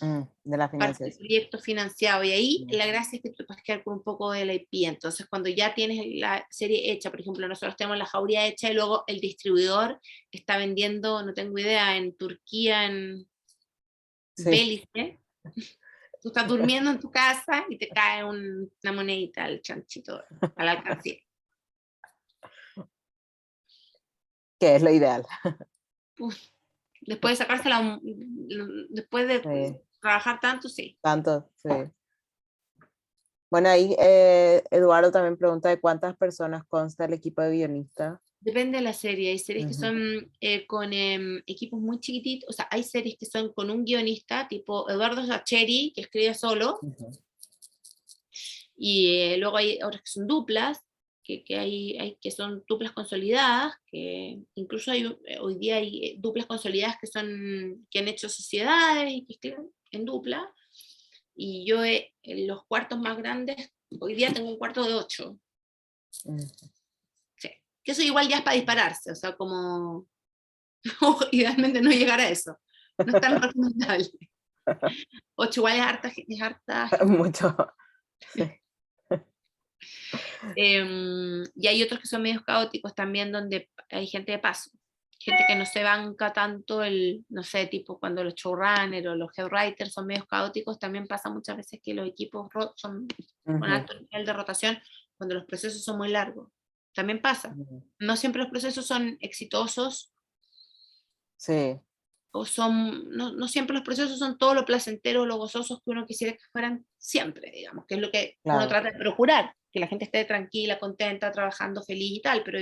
de la parte del financiación. proyecto financiado, y ahí la gracia es que tú puedes quedar con un poco de la IP. Entonces cuando ya tienes la serie hecha, por ejemplo nosotros tenemos La Jauría hecha y luego el distribuidor está vendiendo, no tengo idea, en Turquía, en Belice, tú estás durmiendo en tu casa y te cae una monedita al chanchito, a la alcancía. Que es lo ideal. Después de sacársela, después de trabajar tanto, sí. Tanto, sí. Bueno, ahí Eduardo también pregunta de cuántas personas consta el equipo de guionistas. Depende de la serie. Hay series que son con equipos muy chiquititos, o sea, hay series que son con un guionista, tipo Eduardo Sacheri, que escribe solo, y luego hay otras que son duplas, que hay que son duplas consolidadas, que incluso hoy día hay duplas consolidadas que han hecho sociedades y que escriben en dupla. Y yo en los cuartos más grandes, hoy día tengo un cuarto de 8. Sí. Que eso igual ya es para dispararse, o sea, como idealmente no llegar a eso. No es tan recomendable. 8 igual es harta gente. Mucho. Sí. Y hay otros que son medios caóticos también, donde hay gente de paso, gente que no se banca tanto no sé, tipo cuando los showrunners o los head writers son medios caóticos, también pasa muchas veces que los equipos son con Ujú, alto nivel de rotación cuando los procesos son muy largos. También pasa. ujú. No siempre los procesos son exitosos Sí, o no siempre los procesos son todo lo placentero o lo gozosos que uno quisiera que fueran siempre, digamos, que es lo que uno claro. trata de procurar, que la gente esté tranquila, contenta, trabajando feliz y tal, pero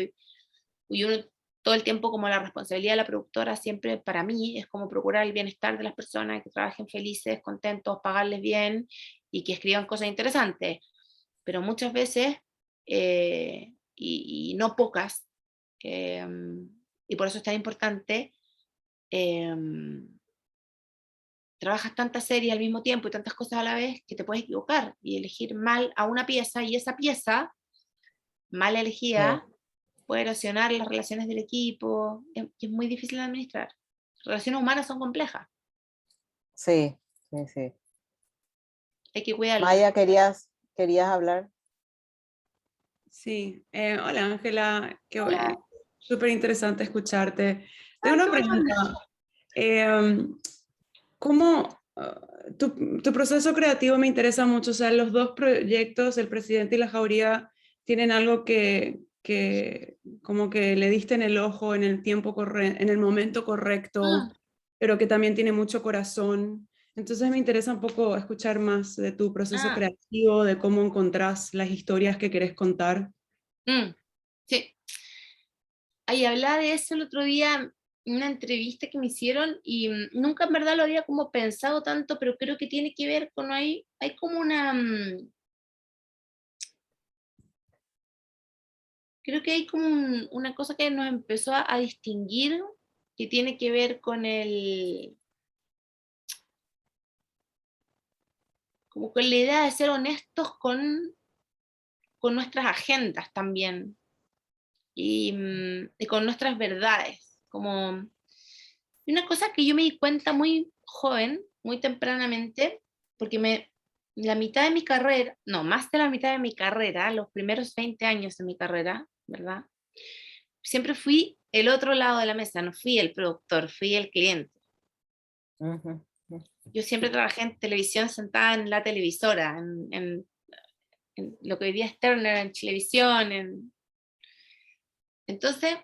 y uno todo el tiempo, como la responsabilidad de la productora siempre para mí es como procurar el bienestar de las personas, que trabajen felices, contentos, pagarles bien y que escriban cosas interesantes, pero muchas veces, y no pocas, eh, y por eso es tan importante, eh, trabajas tantas series al mismo tiempo y tantas cosas a la vez que te puedes equivocar y elegir mal a una pieza, y esa pieza mal Sí, elegida puede erosionar las relaciones del equipo, que es muy difícil de administrar. Las relaciones humanas son complejas, sí, sí, sí. hay que cuidarlas. Maya, querías hablar? Sí, hola Ángela, Hola. súper interesante escucharte. Tengo Ay, una qué buena onda. pregunta. Em, ¿Cómo tu proceso creativo me interesa mucho? O sea, los dos proyectos, El Presidente y La Jauría, tienen algo que como que le diste en el ojo en el tiempo en el momento correcto, Mm. pero que también tiene mucho corazón. Entonces me interesa un poco escuchar más de tu proceso Ah, creativo, de cómo encontrás las historias que querés contar. mm, sí. Ahí hablaba de eso el otro día en una entrevista que me hicieron y nunca en verdad lo había como pensado tanto, pero creo que tiene que ver con, hay como creo que hay como una cosa que nos empezó a distinguir, que tiene que ver con como con la idea de ser honestos con nuestras agendas también y con nuestras verdades. Como una cosa que yo me di cuenta muy joven, muy tempranamente, porque la mitad de mi carrera, no, más de la mitad de mi carrera, los primeros 20 años de mi carrera, ¿verdad? Siempre fui el otro lado de la mesa, no fui el productor, fui el cliente. Ujú, Yo siempre trabajé en televisión sentada en la televisora, en lo que hoy día es Turner, en televisión. Entonces,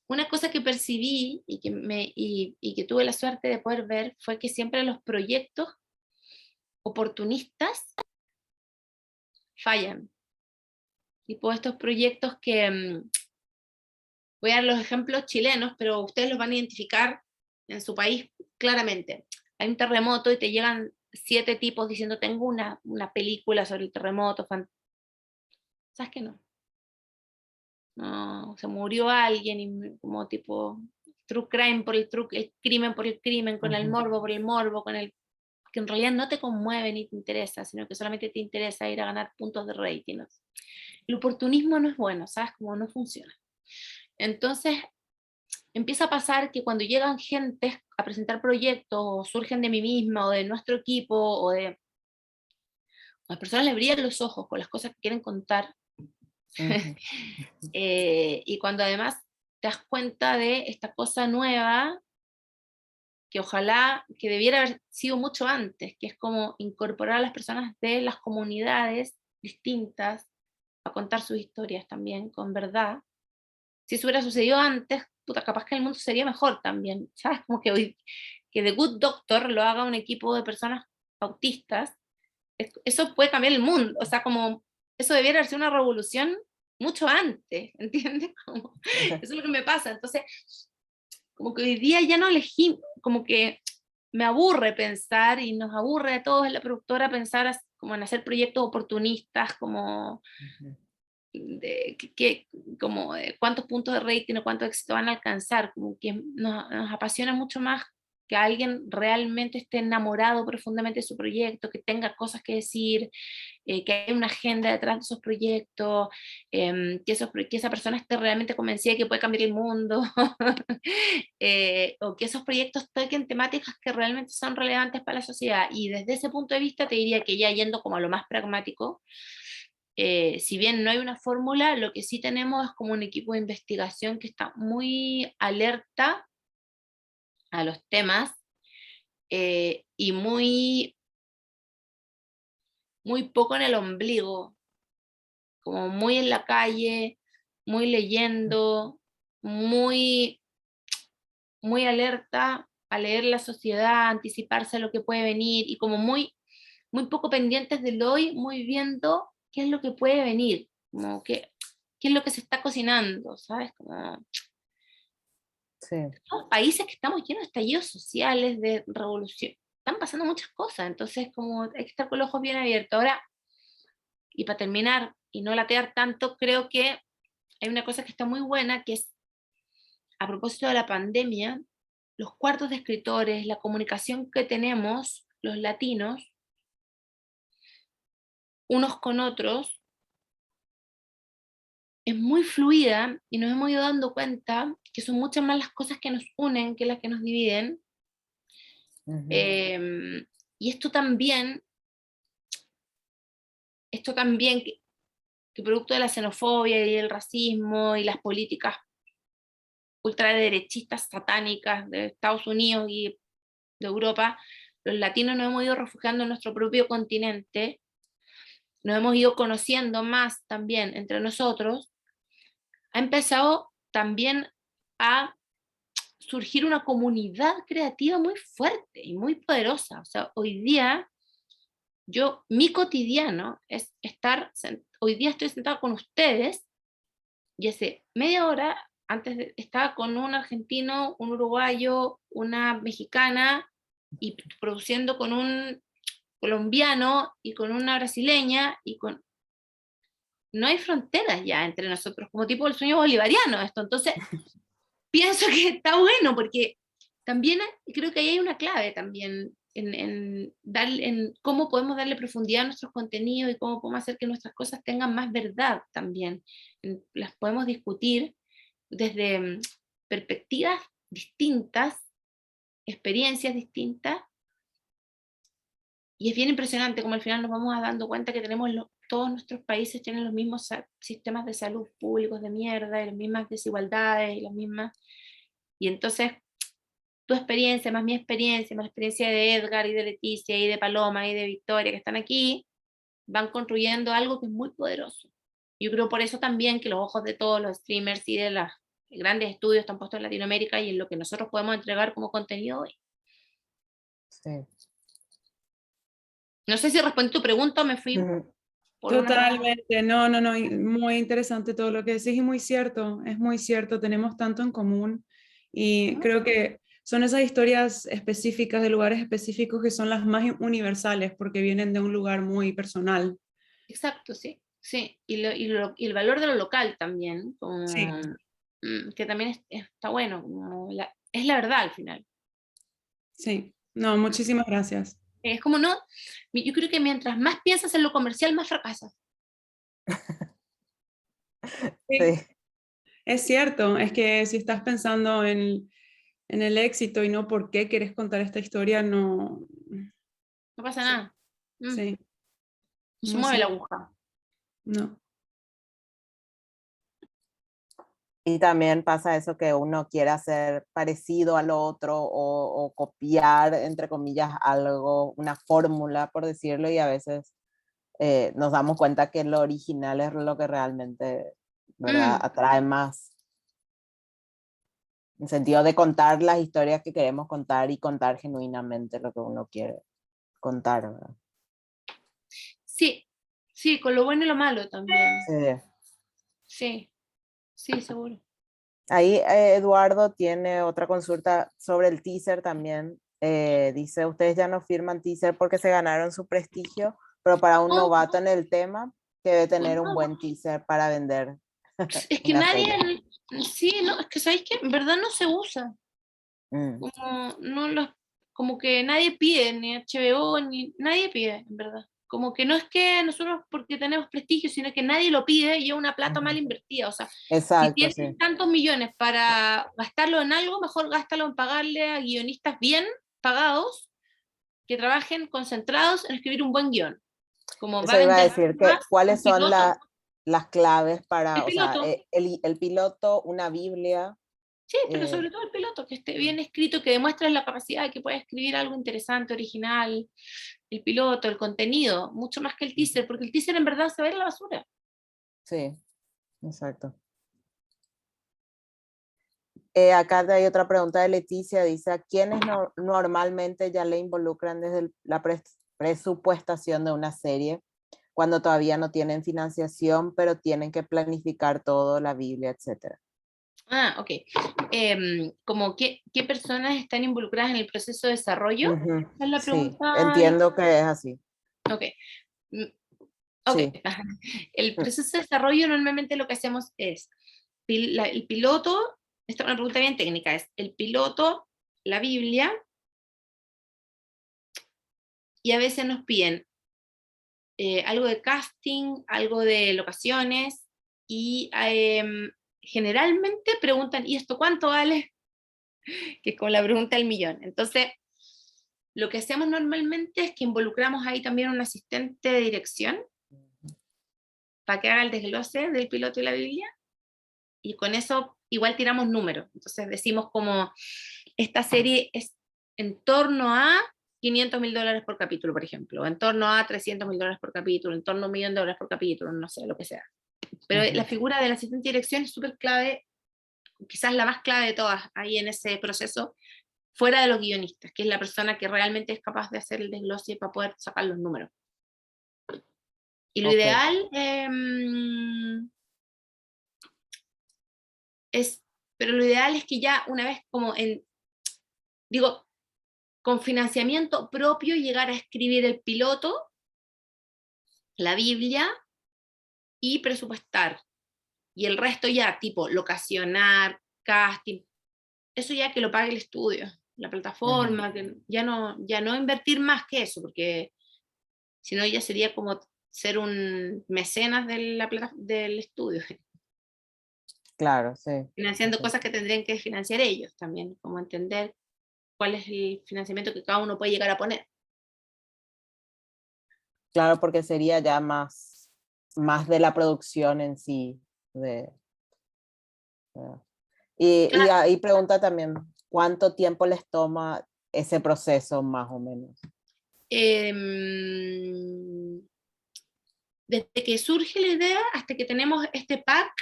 una cosa que percibí y que tuve la suerte de poder ver fue que siempre los proyectos oportunistas fallan. Tipo estos proyectos que, voy a dar los ejemplos chilenos, pero ustedes los van a identificar en su país claramente. Hay un terremoto y te llegan 7 tipos diciendo tengo una película sobre el terremoto. ¿Sabes qué no? No, se murió alguien y como tipo true crime por el crimen por el crimen, con el ujú. morbo por el morbo, que en realidad no te conmueve ni te interesa, sino que solamente te interesa ir a ganar puntos de rating. El oportunismo no es bueno, ¿sabes? Como no funciona. Entonces, empieza a pasar que cuando llegan gentes a presentar proyectos, o surgen de mí misma, o de nuestro equipo, las personas le brillan los ojos con las cosas que quieren contar, Ujú, y cuando además te das cuenta de esta cosa nueva, que ojalá, que debiera haber sido mucho antes, que es como incorporar a las personas de las comunidades distintas a contar sus historias también con verdad. Si eso hubiera sucedido antes, puta, capaz que el mundo sería mejor también, ¿sabes? Como que hoy, que The Good Doctor lo haga un equipo de personas autistas, eso puede cambiar el mundo, o sea, como eso debiera haber sido una revolución mucho antes, ¿entiendes? Como, eso es lo que me pasa, entonces, como que hoy día ya no elegí, como que me aburre pensar y nos aburre a todos en la productora pensar como en hacer proyectos oportunistas, como ujú. como cuántos puntos de rating o cuánto éxito van a alcanzar, como que nos apasiona mucho más que alguien realmente esté enamorado profundamente de su proyecto, que tenga cosas que decir, que hay una agenda detrás de esos proyectos, que esa persona esté realmente convencida de que puede cambiar el mundo, o que esos proyectos toquen temáticas que realmente son relevantes para la sociedad. Y desde ese punto de vista te diría que ya yendo como a lo más pragmático, si bien no hay una fórmula, lo que sí tenemos es como un equipo de investigación que está muy alerta a los temas, y muy poco en el ombligo, como muy en la calle, muy leyendo, muy, muy alerta a leer la sociedad, a anticiparse a lo que puede venir, y como muy poco pendientes del hoy, muy viendo qué es lo que puede venir, como qué es lo que se está cocinando, ¿sabes? Como Sí. somos países que estamos llenos de estallidos sociales, de revolución, están pasando muchas cosas, entonces como hay que estar con los ojos bien abiertos. Ahora, y para terminar, y no latear tanto, creo que hay una cosa que está muy buena, que es, a propósito de la pandemia, los cuartos de escritores, la comunicación que tenemos los latinos, unos con otros, es muy fluida, y nos hemos ido dando cuenta que son muchas más las cosas que nos unen que las que nos dividen. Ujú. Y esto también que producto de la xenofobia y el racismo y las políticas ultraderechistas satánicas de Estados Unidos y de Europa, los latinos nos hemos ido refugiando en nuestro propio continente, nos hemos ido conociendo más también entre nosotros, ha empezado también a surgir una comunidad creativa muy fuerte y muy poderosa. O sea, hoy día, mi cotidiano es hoy día estoy sentada con ustedes, y hace media hora antes estaba con un argentino, un uruguayo, una mexicana, y produciendo con un colombiano y con una brasileña, no hay fronteras ya entre nosotros, como tipo el sueño bolivariano esto. Entonces pienso que está bueno, porque también creo que ahí hay una clave también en cómo podemos darle profundidad a nuestros contenidos, y cómo podemos hacer que nuestras cosas tengan más verdad también. Las podemos discutir desde perspectivas distintas, experiencias distintas, y es bien impresionante como al final nos vamos dando cuenta que todos nuestros países tienen los mismos sistemas de salud públicos de mierda, y las mismas desigualdades, y las mismas. Y entonces tu experiencia, más mi experiencia, más la experiencia de Edgar y de Leticia y de Paloma y de Victoria, que están aquí, van construyendo algo que es muy poderoso. Yo creo por eso también que los ojos de todos los streamers y de los grandes estudios están puestos en Latinoamérica y en lo que nosotros podemos entregar como contenido hoy. Sí. No sé si respondí tu pregunta o me fui Ujú. por una rama. Totalmente, no, muy interesante todo lo que decís, y muy cierto, es muy cierto, tenemos tanto en común, y creo que son esas historias específicas de lugares específicos que son las más universales porque vienen de un lugar muy personal. Exacto, sí. Sí, y el valor de lo local también, Sí, que también está bueno, es la verdad al final. sí, no, muchísimas gracias. Es como no, yo creo que mientras más piensas en lo comercial, más fracasas. Sí, Sí. es cierto, es que si estás pensando en el éxito y no por qué quieres contar esta historia, no, No pasa sí, nada. sí, No se muy mueve la cierto, aguja. no. Y también pasa eso que uno quiere hacer parecido al otro o copiar, entre comillas, algo, una fórmula, por decirlo, y a veces nos damos cuenta que lo original es lo que realmente, ¿verdad?, atrae más. En sentido de contar las historias que queremos contar y contar genuinamente lo que uno quiere contar, ¿verdad? Sí, sí, con lo bueno y lo malo también. Sí. Sí, sí, seguro. Ahí Eduardo tiene otra consulta sobre el teaser también. Dice, ustedes ya no firman teaser porque se ganaron su prestigio, pero para un No, novato en el tema, que debe tener un no, buen teaser para vender es que una serie. sí, no, es que sabéis que en verdad no se usa. Mm, Como, no los, como que nadie pide, ni HBO, ni nadie pide, en verdad. Como que no es que nosotros porque tenemos prestigio, sino que nadie lo pide y es una plata mal ujú. invertida. O sea, si Exacto, tienes sí. tantos millones para gastarlo en algo, mejor gástalo en pagarle a guionistas bien pagados que trabajen concentrados en escribir un buen guión. Como va Eso a iba a vender decir, que más cuáles un son piloto. las claves El para, o sea, piloto, el piloto, una Biblia. sí, pero eh, sobre todo el piloto, que esté bien escrito, que demuestre la capacidad de que pueda escribir algo interesante, original, el piloto, el contenido, mucho más que el teaser, porque el teaser en verdad se va a ir a la basura. sí, exacto. Acá hay otra pregunta de Leticia, dice, ¿a quiénes normalmente ya le involucran desde la presupuestación de una serie cuando todavía no tienen financiación, pero tienen que planificar todo, la Biblia, etcétera? Ah, ok. Como qué personas están involucradas en el proceso de desarrollo. Ujú, Esa es la sí, pregunta. entiendo que es así. Ok. Mm, ok. Sí. El Mm, proceso de desarrollo normalmente lo que hacemos es el piloto, esta es una pregunta bien técnica, es el piloto, la Biblia, y a veces nos piden algo de casting, algo de locaciones, y generalmente preguntan, ¿y esto cuánto vale? Que es como la pregunta del millón. Entonces, lo que hacemos normalmente es que involucramos ahí también un asistente de dirección para que haga el desglose del piloto y la Biblia, y con eso igual tiramos números. Entonces decimos como, esta serie es en torno a $500.000 por capítulo, por ejemplo, o en torno a $300.000 por capítulo, en torno a $1.000.000 por capítulo, no sé, lo que sea. Pero la ujú. figura del asistente de dirección es súper clave, quizás la más clave de todas ahí en ese proceso, fuera de los guionistas, que es la persona que realmente es capaz de hacer el desglose para poder sacar los números. Y lo Ok, ideal es, pero lo ideal es que ya una vez como digo, con financiamiento propio llegar a escribir el piloto, la Biblia y presupuestar. Y el resto ya, tipo locacionar, casting, eso ya que lo pague el estudio, la ujú. plataforma, que ya no invertir más que eso, porque si no ya sería como ser un mecenas de del estudio, Claro, sí. financiando Ok. cosas que tendrían que financiar ellos también, como entender cuál es el financiamiento que cada uno puede llegar a poner. Claro, porque sería ya más de la producción en sí. De, ¿verdad? Y Claro, ahí pregunta también, ¿cuánto tiempo les toma ese proceso más o menos? eh, desde que surge la idea hasta que tenemos este pack,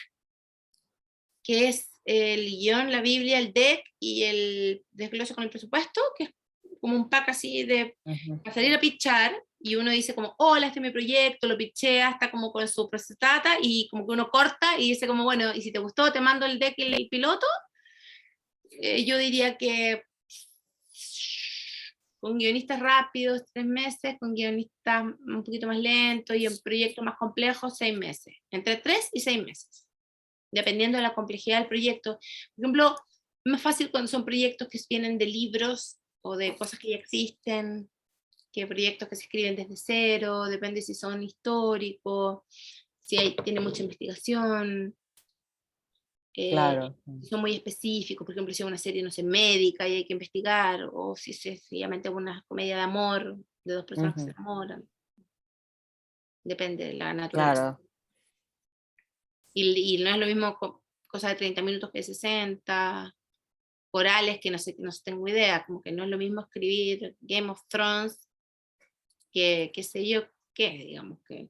que es el guión, la Biblia, el deck y el desglose con el presupuesto, que es como un pack así de Ujú. para salir a pitchar, y uno dice como, hola, este es mi proyecto, lo pitchea, está como con su presentata, y como que uno corta y dice como, bueno, y si te gustó, te mando el deck y el piloto. Yo diría que con guionistas rápidos, 3 meses, con guionistas un poquito más lentos y en proyectos más complejos, 6 meses. Entre 3 y 6 meses, dependiendo de la complejidad del proyecto. Por ejemplo, es más fácil cuando son proyectos que vienen de libros o de cosas que ya existen, que proyectos que se escriben desde cero, depende si son históricos, si tiene mucha investigación. Claro. Son muy específicos, por ejemplo, si es una serie, no sé, médica y hay que investigar, o si es sencillamente una comedia de amor de dos personas que se Ujú. enamoran, depende de la naturaleza. Claro, Y no es lo mismo cosas de 30 minutos que de 60, corales que no sé, tengo idea, como que no es lo mismo escribir Game of Thrones que qué sé yo, qué, digamos, que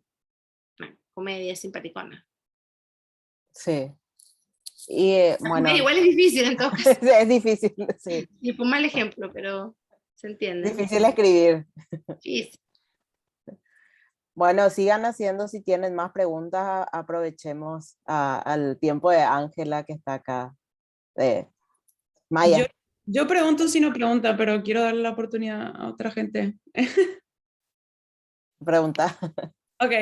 bueno, comedia simpaticona. sí. Y La comedia bueno, igual es difícil en todo caso, es difícil, sí. y fue un mal ejemplo, pero se entiende. Difícil escribir. Sí, Bueno, sigan haciendo si tienen más preguntas, aprovechemos al tiempo de Ángela que está acá. Yo, Maya, yo pregunto si no pregunta, pero quiero darle la oportunidad a otra gente. pregunta. Ok,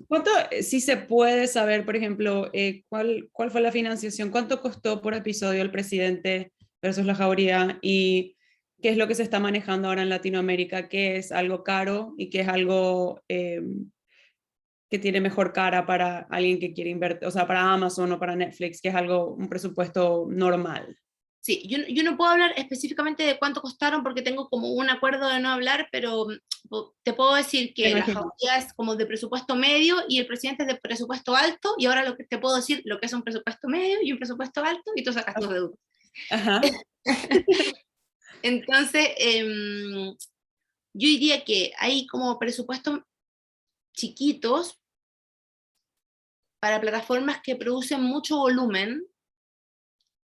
¿cuánto, si se puede saber, por ejemplo, cuál fue la financiación? ¿Cuánto costó por episodio el presidente versus la Jauría? ¿Y qué es lo que se está manejando ahora en Latinoamérica? ¿Qué es algo caro y qué es algo que tiene mejor cara para alguien que quiere invertir, o sea, para Amazon o para Netflix, que es algo, un presupuesto normal? Sí, yo no puedo hablar específicamente de cuánto costaron porque tengo como un acuerdo de no hablar, pero te puedo decir que la jauría es como de presupuesto medio y el presidente es de presupuesto alto, y ahora lo que te puedo decir lo que es un presupuesto medio y un presupuesto alto, y tú sacas tus deudas. Ajá. Entonces, yo diría que hay como presupuestos chiquitos para plataformas que producen mucho volumen,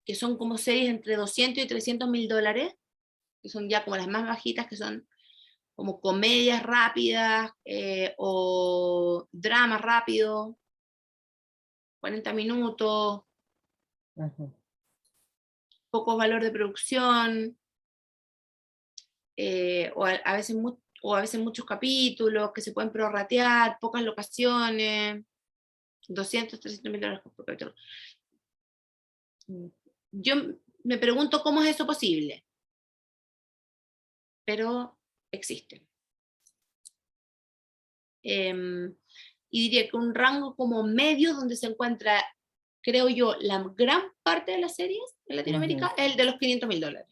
que son como series entre 200 y 300 mil dólares, que son ya como las más bajitas, que son como comedias rápidas o dramas rápidos, 40 minutos, poco valor de producción, a veces o a veces muchos capítulos que se pueden prorratear, pocas locaciones, 200, 300 mil dólares por capítulo. Yo me pregunto cómo es eso posible, pero existe. Y diría que un rango como medio donde se encuentra, creo yo, la gran parte de las series en Latinoamérica, es el de los 500 mil dólares.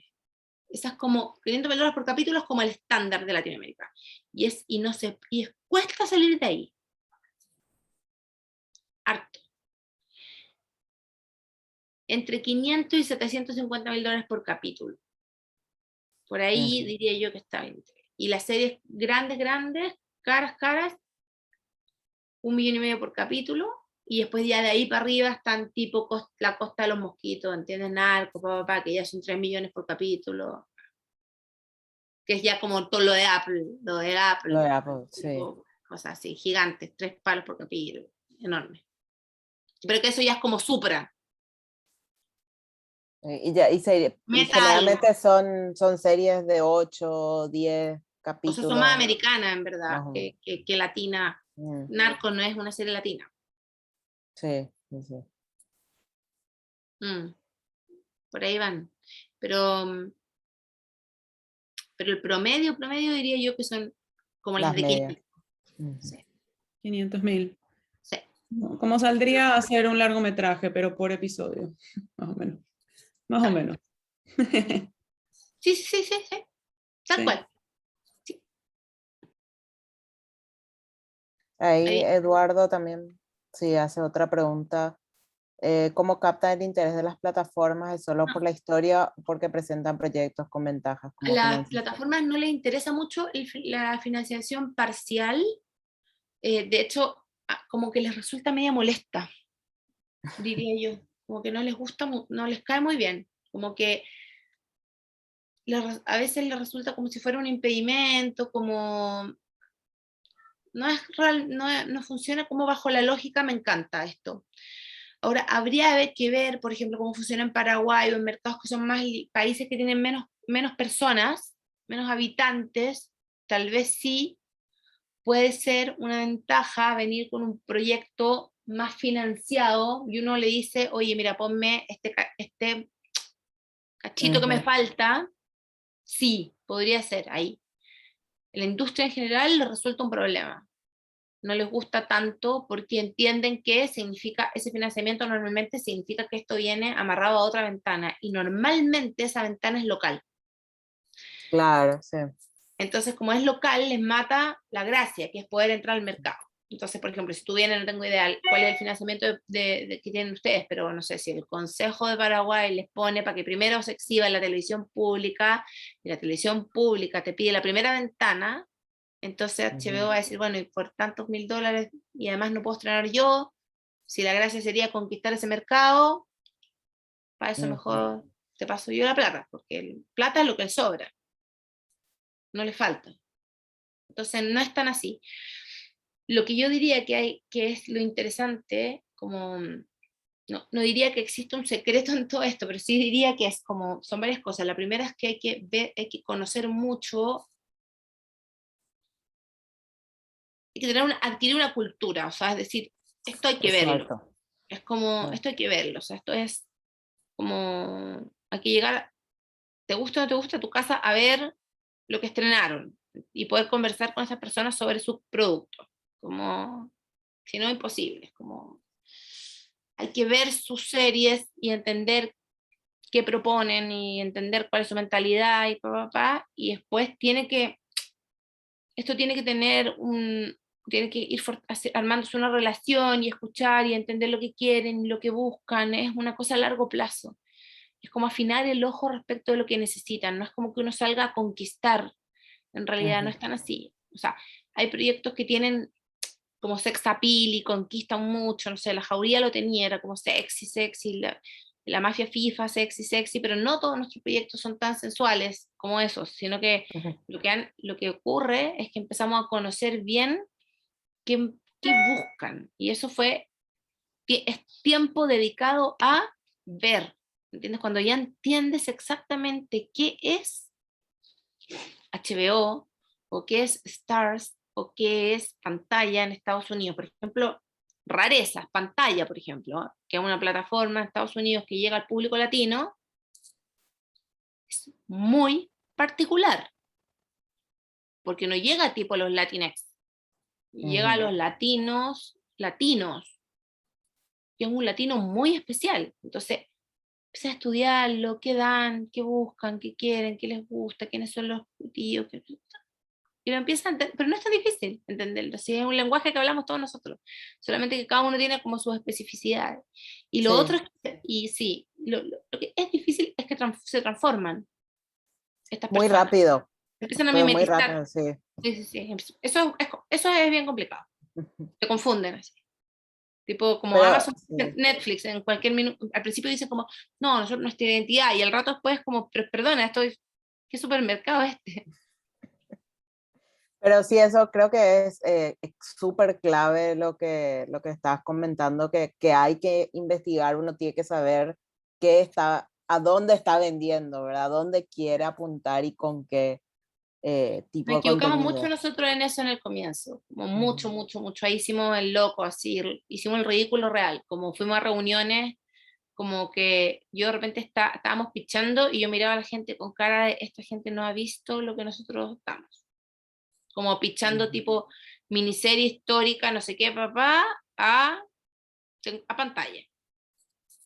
Esas como 500 mil dólares por capítulo es como el estándar de Latinoamérica. Y cuesta salir de ahí. Harto. Entre 500 y 750 mil dólares por capítulo. Por ahí diría yo que está bien. Y las series grandes, caras, 1,5 millones por capítulo, y después ya de ahí para arriba están tipo La Costa de los Mosquitos, ¿entiendes? Narco, que ya son 3 millones por capítulo, que es ya como todo lo de Apple, Lo de Apple, sí. Cosas así, gigantes, 3 palos por capítulo, enorme. Pero que eso ya es como Supra. Y generalmente son series de 8, 10 capítulos. O sea, son más americanas, en verdad, que latina. Narco no es una serie latina. Sí. Por ahí van. Pero el promedio diría yo que son como las de 500. Sí. 500 mil. Sí. Como saldría a hacer un largometraje, pero por episodio, más o menos. Más o menos. Sí. Tal cual. Sí. Ahí Eduardo también hace otra pregunta. ¿Cómo captan el interés de las plataformas? ¿Es solo por la historia o porque presentan proyectos con ventajas? A las plataformas no les interesa mucho la financiación parcial. De hecho, como que les resulta media molesta, diría yo. Como que no les gusta, no les cae muy bien. Como que a veces les resulta como si fuera un impedimento, como no es real, no funciona como bajo la lógica. Me encanta esto. Ahora, habría que ver, por ejemplo, cómo funciona en Paraguay o en mercados que son más países que tienen menos personas, menos habitantes. Tal vez sí puede ser una ventaja venir con un proyecto más financiado y uno le dice, oye, mira, ponme este cachito que me falta. Sí, podría ser ahí. En la industria en general le resulta un problema. No les gusta tanto porque entienden que ese financiamiento normalmente significa que esto viene amarrado a otra ventana, y normalmente esa ventana es local. Claro, sí. Entonces, como es local, les mata la gracia, que es poder entrar al mercado. Entonces, por ejemplo, si tú vienes, no tengo idea cuál es el financiamiento que tienen ustedes, pero no sé si el Consejo de Paraguay les pone para que primero se exhiba en la televisión pública, y la televisión pública te pide la primera ventana. Entonces HBO va a decir, bueno, y por tantos $1,000, y además no puedo estrenar yo, si la gracia sería conquistar ese mercado, para eso mejor te paso yo la plata, porque plata es lo que le sobra, no le falta. Entonces no es tan así. Lo que yo diría que es lo interesante, como no diría que existe un secreto en todo esto, pero sí diría que es como, son varias cosas. La primera es que hay que conocer mucho, hay que adquirir una cultura, o sea, es decir, esto hay que verlo. Es como, esto hay que verlo, o sea, esto es como, hay que llegar, te gusta o no te gusta, a tu casa a ver lo que estrenaron y poder conversar con esas personas sobre sus productos. Como, si no, imposible. Como, hay que ver sus series y entender qué proponen y entender cuál es su mentalidad y y después esto tiene que tener tiene que ir armándose una relación y escuchar y entender lo que quieren, lo que buscan, es una cosa a largo plazo. Es como afinar el ojo respecto de lo que necesitan, no es como que uno salga a conquistar, en realidad no es tan así. O sea, hay proyectos que tienen como sex appeal y conquistan mucho, no sé, la Jauría lo tenía, era como sexy, la mafia FIFA, sexy, pero no todos nuestros proyectos son tan sensuales como esos, sino que lo que ocurre es que empezamos a conocer bien qué buscan, y eso es tiempo dedicado a ver, ¿entiendes? Cuando ya entiendes exactamente qué es HBO, o qué es Stars, o qué es Pantalla en Estados Unidos. Por ejemplo, Rarezas, Pantalla, por ejemplo, que es una plataforma en Estados Unidos que llega al público latino, es muy particular, porque no llega tipo a los Latinx, llega a los latinos, que es un latino muy especial. Entonces, empecé a estudiarlo, qué dan, qué buscan, qué quieren, qué les gusta, quiénes son los tíos, y lo empieza a entender, pero no es tan difícil entenderlo, si es un lenguaje que hablamos todos nosotros, solamente que cada uno tiene como sus especificidades. Y lo otro es que, y sí, lo que es difícil es que se transforman estas Muy personas, rápido, empiezan a pero muy mimetizar. rápido, sí. Sí. Eso es bien complicado, se confunden así. Tipo como Pero Amazon, sí. Netflix, en cualquier minuto, al principio dicen como, no, nosotros nuestra identidad, y al rato después como, perdona, ¿qué supermercado es este? Pero sí, eso creo que es súper clave lo que estás comentando, que hay que investigar, uno tiene que saber a dónde está vendiendo, ¿verdad? Dónde quiere apuntar y con qué tipo Nos de equivocamos mucho contenido. nosotros en eso en el comienzo, como mucho. Ahí hicimos el loco, así, hicimos el ridículo real, como fuimos a reuniones, como que yo de repente estábamos pichando y yo miraba a la gente con cara de, esta gente no ha visto lo que nosotros estamos. Como pichando tipo miniserie histórica, no sé qué, papá, a pantalla.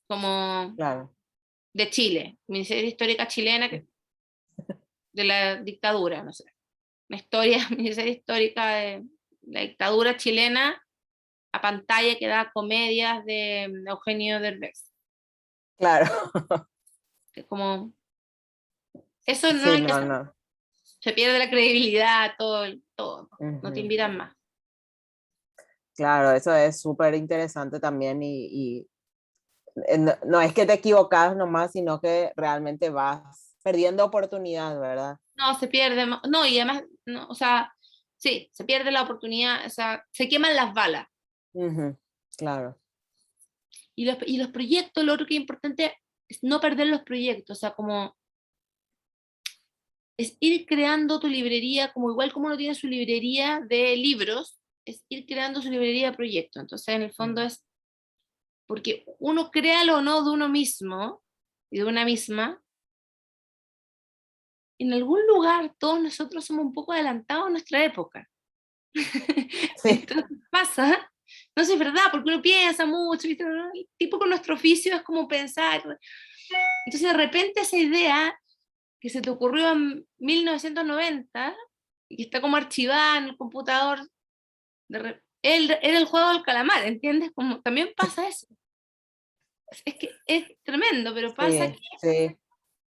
Como Claro. de Chile, miniserie histórica chilena de la dictadura, no sé. Una historia, miniserie histórica de la dictadura chilena a pantalla que da comedias de Eugenio Derbez. Claro. Que como, eso no Sí, hay que no, hacer. no. Se pierde la credibilidad, todo. No te Ujú. invitan más. Claro, eso es súper interesante también no, no es que te equivocas nomás, sino que realmente vas perdiendo oportunidad, ¿verdad? No, se pierde. No, y además, no, o sea, sí, se pierde la oportunidad, o sea, se queman las balas. Ujú. Claro. Y los proyectos, lo otro que es importante es no perder los proyectos, o sea, como es ir creando tu librería, como igual como uno tiene su librería de libros, es ir creando su librería de proyectos. Entonces, en el fondo es, porque uno crea lo o no de uno mismo y de una misma, en algún lugar todos nosotros somos un poco adelantados a nuestra época. Sí, Entonces pasa, no sé, es verdad, porque uno piensa mucho, ¿viste? El tipo con nuestro oficio es como pensar. Entonces de repente esa idea que se te ocurrió en 1990 y que está como archivada en el computador, era el juego del calamar, ¿entiendes? Como también pasa eso. Es que es tremendo, pero pasa sí, sí,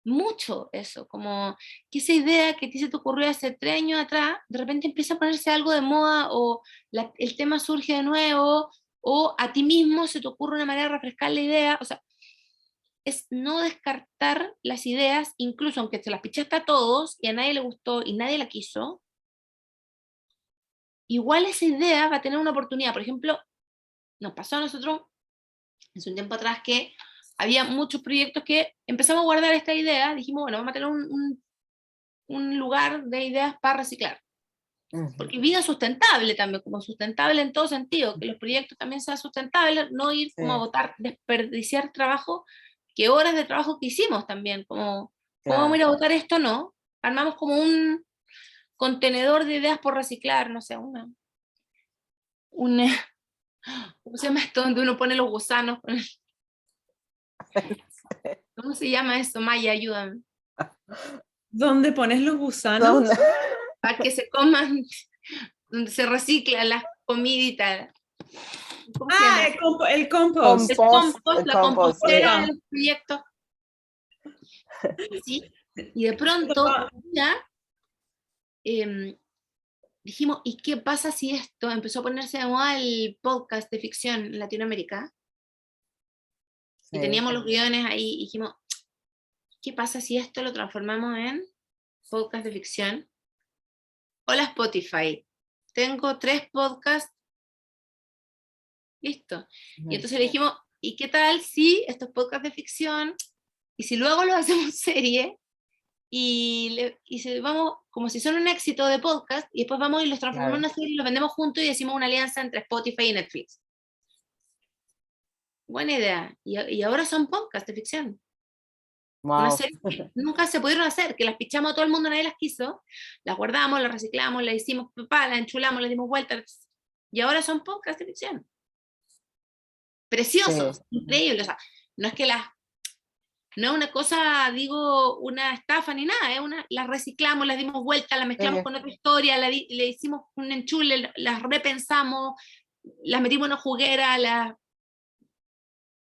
mucho eso, como que esa idea que a ti se te ocurrió hace 3 años atrás, de repente empieza a ponerse algo de moda, o el tema surge de nuevo, o a ti mismo se te ocurre una manera de refrescar la idea, o sea, es no descartar las ideas, incluso aunque se las pichaste a todos y a nadie le gustó y nadie la quiso, igual esa idea va a tener una oportunidad. Por ejemplo, nos pasó a nosotros hace un tiempo atrás que había muchos proyectos que empezamos a guardar esta idea, dijimos, bueno, vamos a tener un lugar de ideas para reciclar. ujú, Porque vida sustentable también, como sustentable en todo sentido, que los proyectos también sean sustentables, no ir como a sí, votar, desperdiciar trabajo, que horas de trabajo que hicimos también, como, ¿cómo vamos a claro. ir a votar esto? No. Armamos como un contenedor de ideas por reciclar, no sé, un, ¿cómo se llama esto? Donde uno pone los gusanos. ¿Cómo se llama eso? Maya, ayúdame. ¿Dónde pones los gusanos? ¿Dónde? Para que se coman, donde se recicla la comidita. ¿Cómo se llama? El compost. El Compost, compost, el la compost, sí. compostera del proyecto. ¿Sí? Y de pronto, ya, dijimos, ¿y qué pasa si esto empezó a ponerse de moda el podcast de ficción en Latinoamérica? Y Sí. teníamos los guiones ahí y dijimos, ¿qué pasa si esto lo transformamos en podcast de ficción? Hola Spotify, tengo 3 podcasts, listo. Y entonces le dijimos, ¿y qué tal si estos podcasts de ficción, y si luego los hacemos serie, vamos, como si son un éxito de podcast, y después vamos y los transformamos en una serie y los vendemos juntos y decimos una alianza entre Spotify y Netflix? Buena idea. Y ahora son podcasts de ficción. Una Wow. serie que nunca se pudieron hacer, que las pichamos a todo el mundo, nadie las quiso, las guardamos, las reciclamos, las hicimos papá, las enchulamos, les dimos vueltas, y ahora son podcasts de ficción. Preciosos, Sí. increíbles. O sea, no es que no es una cosa, digo, una estafa ni nada, las reciclamos, las dimos vueltas, las mezclamos con otra historia, le hicimos un enchule, las repensamos, las metimos en una juguera, las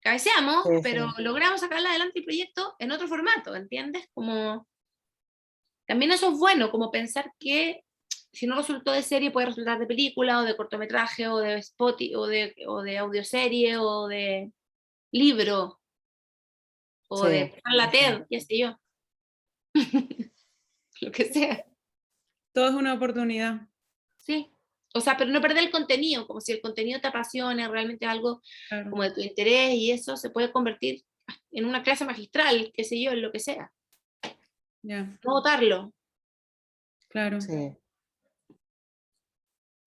cabeceamos, Sí, pero sí. logramos sacarla adelante el proyecto en otro formato, ¿entiendes? Como también eso es bueno, como pensar que si no resultó de serie puede resultar de película o de cortometraje o de spot o de audioserie o de libro o Sí. de la TED, qué sé yo, lo que sea. Todo es una oportunidad. Sí. O sea, pero no perder el contenido, como si el contenido te apasiona, realmente es algo Claro. como de tu interés y eso se puede convertir en una clase magistral, qué sé yo, en lo que sea. Ya, No votarlo. claro. Sí.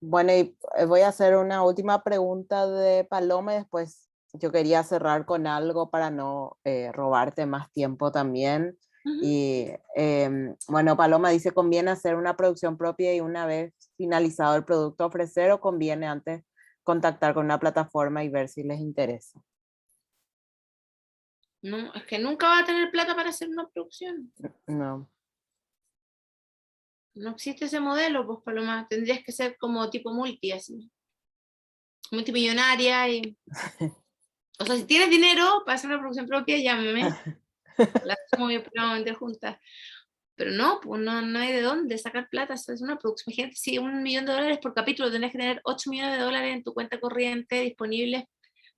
Bueno, y voy a hacer una última pregunta de Paloma y después yo quería cerrar con algo para no robarte más tiempo también. Uh-huh. Y bueno, Paloma dice, ¿conviene hacer una producción propia y una vez finalizado el producto ofrecer o conviene antes contactar con una plataforma y ver si les interesa? No, es que nunca va a tener plata para hacer una producción. No. No existe ese modelo, pues Paloma. Tendrías que ser como tipo multi, así. Multimillonaria y... O sea, si tienes dinero para hacer una producción propia, llámame. La hacemos y podemos vender juntas. Pero no, pues no hay de dónde sacar plata. Eso es una producción. Imagínate, si $1.000.000 por capítulo, tenés que tener $8 millones en tu cuenta corriente disponibles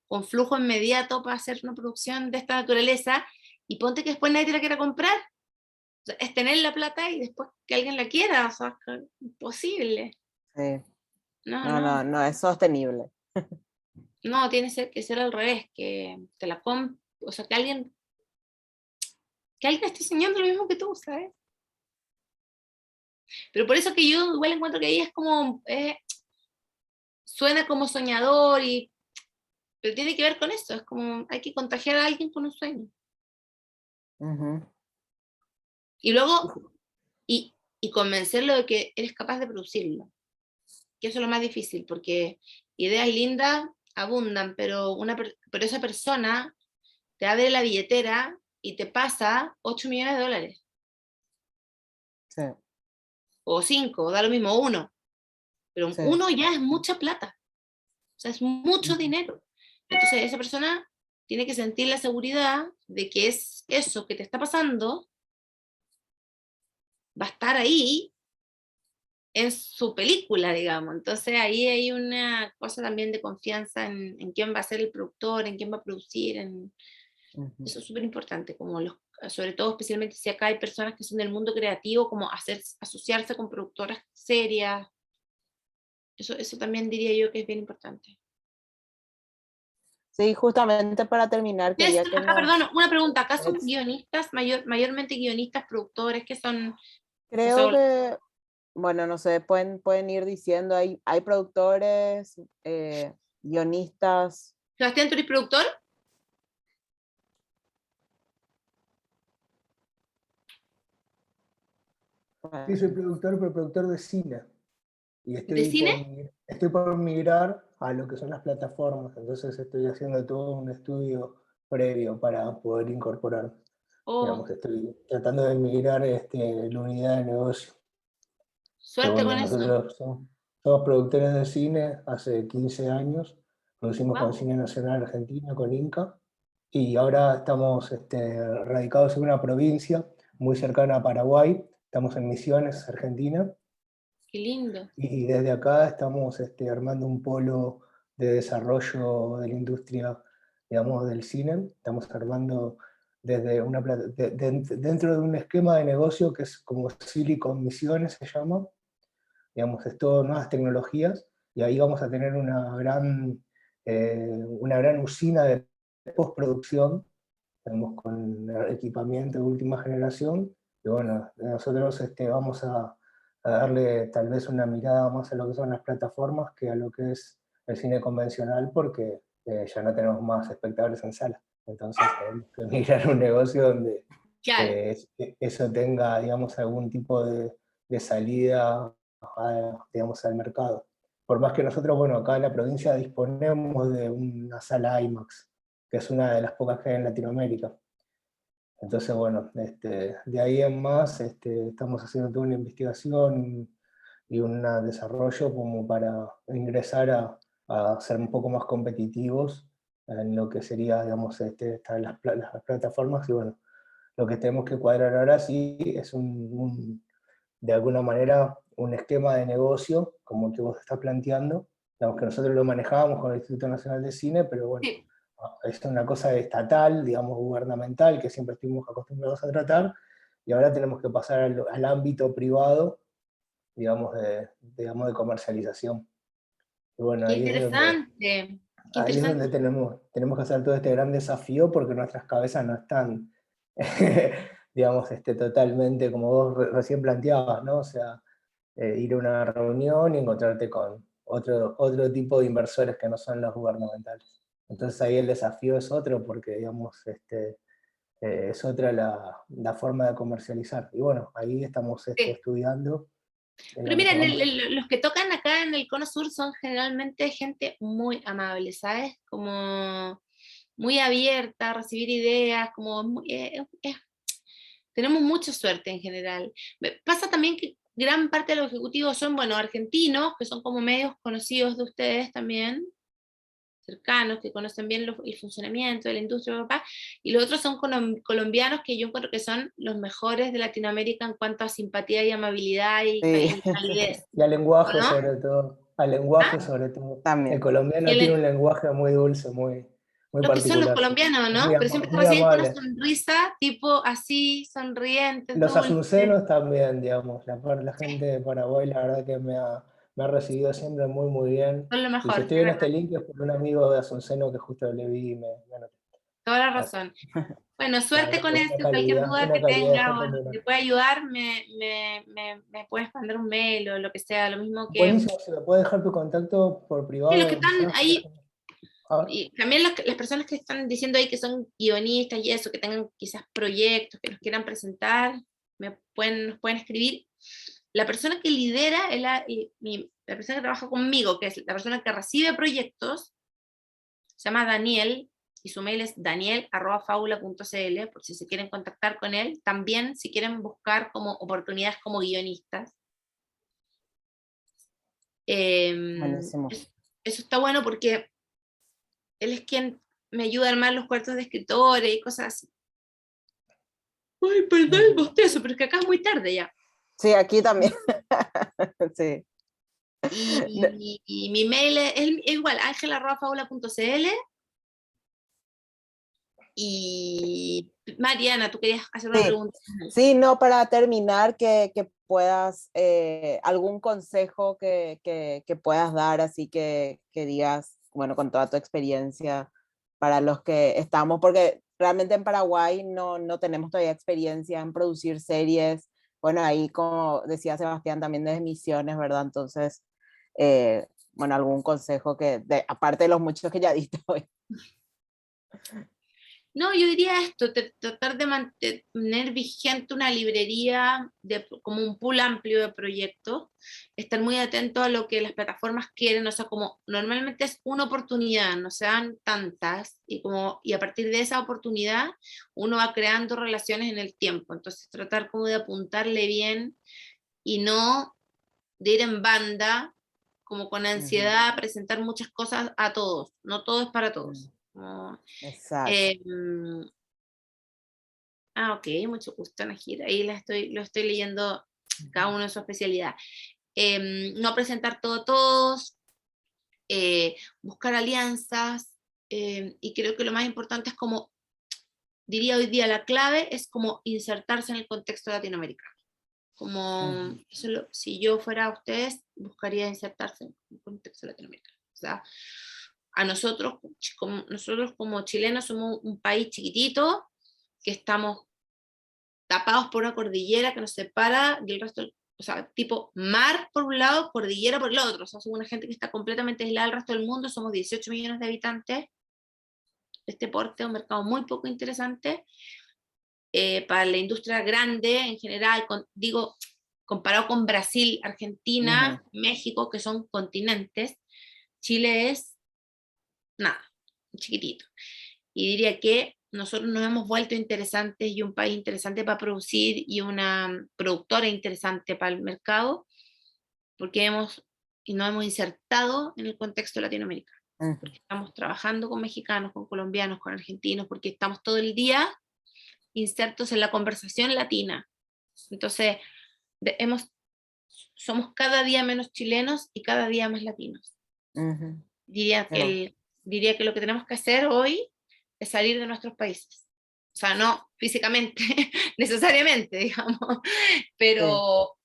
con flujo inmediato para hacer una producción de esta naturaleza. Y ponte que después nadie te la quiera comprar. O sea, es tener la plata y después que alguien la quiera. O sea, es imposible. Sí. No. No es sostenible. No, tiene que ser al revés, que te la o sea, que alguien esté enseñando lo mismo que tú, ¿sabes? Pero por eso que yo igual encuentro que ahí es como, suena como soñador, pero tiene que ver con eso, es como hay que contagiar a alguien con un sueño. Uh-huh. Y luego, y convencerlo de que eres capaz de producirlo, que eso es lo más difícil, porque ideas lindas abundan, pero esa persona te abre la billetera y te pasa $8 millones. Sí. O 5, o da lo mismo, 1. Pero Sí. 1 ya es mucha plata. O sea, es mucho dinero. Entonces, esa persona tiene que sentir la seguridad de que es eso que te está pasando, va a estar ahí en su película, digamos. Entonces, ahí hay una cosa también de confianza en quién va a ser el productor, en quién va a producir. Uh-huh. Eso es súper importante, como sobre todo, especialmente si acá hay personas que son del mundo creativo, como asociarse con productoras serias. Eso también diría yo que es bien importante. Sí, justamente para terminar quería que Acá, perdón, una pregunta. ¿Acá son ex- guionistas, mayormente guionistas, productores, que son? O creo sea, que, bueno, no sé, pueden ir diciendo, hay productores, guionistas. Sebastián, ¿tú eres productor? Sí, soy productor, pero productor de cine. Y ¿De cine? estoy por migrar a lo que son las plataformas. Entonces estoy haciendo todo un estudio previo para poder incorporar. Oh, estoy tratando de migrar la unidad de negocio. Pero suerte bueno, con eso. nosotros somos productores de cine hace 15 años, producimos con Wow. Cine Nacional Argentina, con Inca, y ahora estamos radicados en una provincia muy cercana a Paraguay, estamos en Misiones, Argentina, Qué lindo. y desde acá estamos armando un polo de desarrollo de la industria, digamos, del cine. Estamos armando desde dentro de un esquema de negocio que es como Silicon Misiones se llama, digamos, es todo nuevas tecnologías, y ahí vamos a tener una gran usina de postproducción, digamos, con equipamiento de última generación, y bueno, nosotros vamos a darle tal vez una mirada más a lo que son las plataformas que a lo que es el cine convencional, porque ya no tenemos más espectadores en sala. Entonces tenemos que mirar un negocio donde Claro. eso tenga, digamos, algún tipo de salida, digamos, al mercado. Por más que nosotros, bueno, acá en la provincia disponemos de una sala IMAX, que es una de las pocas que hay en Latinoamérica. Entonces, bueno, de ahí en más estamos haciendo toda una investigación y un desarrollo como para ingresar a ser un poco más competitivos en lo que sería, digamos, las plataformas. Y bueno, lo que tenemos que cuadrar ahora sí es de alguna manera un esquema de negocio, como que vos estás planteando, digamos que nosotros lo manejábamos con el Instituto Nacional de Cine, pero bueno, Sí. es una cosa estatal, digamos, gubernamental, que siempre estuvimos acostumbrados a tratar, y ahora tenemos que pasar al ámbito privado, digamos, de comercialización. Y bueno, Qué interesante. Qué ahí es interesante. donde tenemos que hacer todo este gran desafío, porque nuestras cabezas no están, digamos, totalmente como vos recién planteabas, ¿no? O sea, ir a una reunión y encontrarte con otro tipo de inversores que no son los gubernamentales. Entonces ahí el desafío es otro, porque, digamos, es otra la forma de comercializar. Y bueno, ahí estamos Sí. estudiando. Pero mira, Vamos. los que tocan acá en el Cono Sur son generalmente gente muy amable, ¿sabes? Como muy abierta a recibir ideas, como tenemos mucha suerte en general. Pasa también que gran parte de los ejecutivos son, bueno, argentinos, que son como medios conocidos de ustedes también, cercanos, que conocen bien el funcionamiento de la industria de papá, y los otros son colombianos, que yo encuentro que son los mejores de Latinoamérica en cuanto a simpatía y amabilidad Sí, y calidez, Y al lenguaje ¿no? sobre todo. Al ¿Ah? lenguaje sobre todo. El también. Y colombiano tiene un lenguaje muy dulce, muy lo que son los particular. colombianos, Es ¿no? Pero siempre te muy reciben con una amable. sonrisa, tipo así, sonrientes, Los dulces, asuncenos también, digamos. La gente de Paraguay, la verdad que me ha recibido siempre muy, muy bien. son lo Y si mejor, estoy es en este verdad. link es por un amigo de Asunceno que justo le vi y me anoté. Toda la Así, razón. Bueno, la suerte verdad con que esto, cualquier duda una que calidad de tenga gente o muy te buena. puede ayudar, me puedes mandar un mail o lo que sea, lo mismo que... Buenísimo, si me puedes dejar tu contacto por Sí, los privado que o están mensaje. ahí, A ver. y también las personas que están diciendo ahí que son guionistas y eso, que tengan quizás proyectos, que los quieran presentar, nos pueden escribir. La persona que lidera, la persona que trabaja conmigo, que es la persona que recibe proyectos, se llama Daniel, y su mail es daniel@faula.cl, por si se quieren contactar con él. También, si quieren buscar como oportunidades como guionistas. Buenísimo. Eso está bueno porque él es quien me ayuda a armar los cuartos de escritores y cosas así. Ay, perdón el bostezo, pero es que acá es muy tarde ya. Sí, aquí también. Sí. Y mi mail es igual, angela@faula.cl. Y Mariana, tú querías hacer una Sí, pregunta. sí, no, para terminar, que puedas, algún consejo que puedas dar, así que digas, bueno, con toda tu experiencia, para los que estamos, porque realmente en Paraguay no tenemos todavía experiencia en producir series. Bueno, ahí como decía Sebastián, también desde Misiones, ¿verdad? Entonces, bueno, algún consejo aparte de los muchos que ya diste hoy. No, yo diría esto, tratar de mantener vigente una librería como un pool amplio de proyectos, estar muy atento a lo que las plataformas quieren, o sea, como normalmente es una oportunidad, no sean tantas, y a partir de esa oportunidad uno va creando relaciones en el tiempo, entonces tratar como de apuntarle bien y no de ir en banda, como con ansiedad a presentar muchas cosas a todos, no todo es para todos. Exacto. Ok, mucho gusto, Najira. Ahí lo estoy leyendo cada uno en su especialidad. No presentar todo a todos, buscar alianzas, y creo que lo más importante es como, diría hoy día, la clave es como insertarse en el contexto latinoamericano. Como, si yo fuera ustedes, buscaría insertarse en el contexto latinoamericano. O sea, nosotros como chilenos somos un país chiquitito, que estamos tapados por una cordillera que nos separa del resto, o sea, tipo mar por un lado, cordillera por el otro, o sea, somos una gente que está completamente aislada del resto del mundo, somos 18 millones de habitantes, este porte es un mercado muy poco interesante, para la industria grande en general, digo, comparado con Brasil, Argentina, México, que son continentes, Chile es nada, chiquitito. Y diría que nosotros nos hemos vuelto interesantes y un país interesante para producir y una productora interesante para el mercado, porque nos hemos insertado en el contexto latinoamericano. Porque estamos trabajando con mexicanos, con colombianos, con argentinos, porque estamos todo el día insertos en la conversación latina. Entonces, somos cada día menos chilenos y cada día más latinos. Diría que lo que tenemos que hacer hoy es salir de nuestros países. O sea, no físicamente, necesariamente, digamos, pero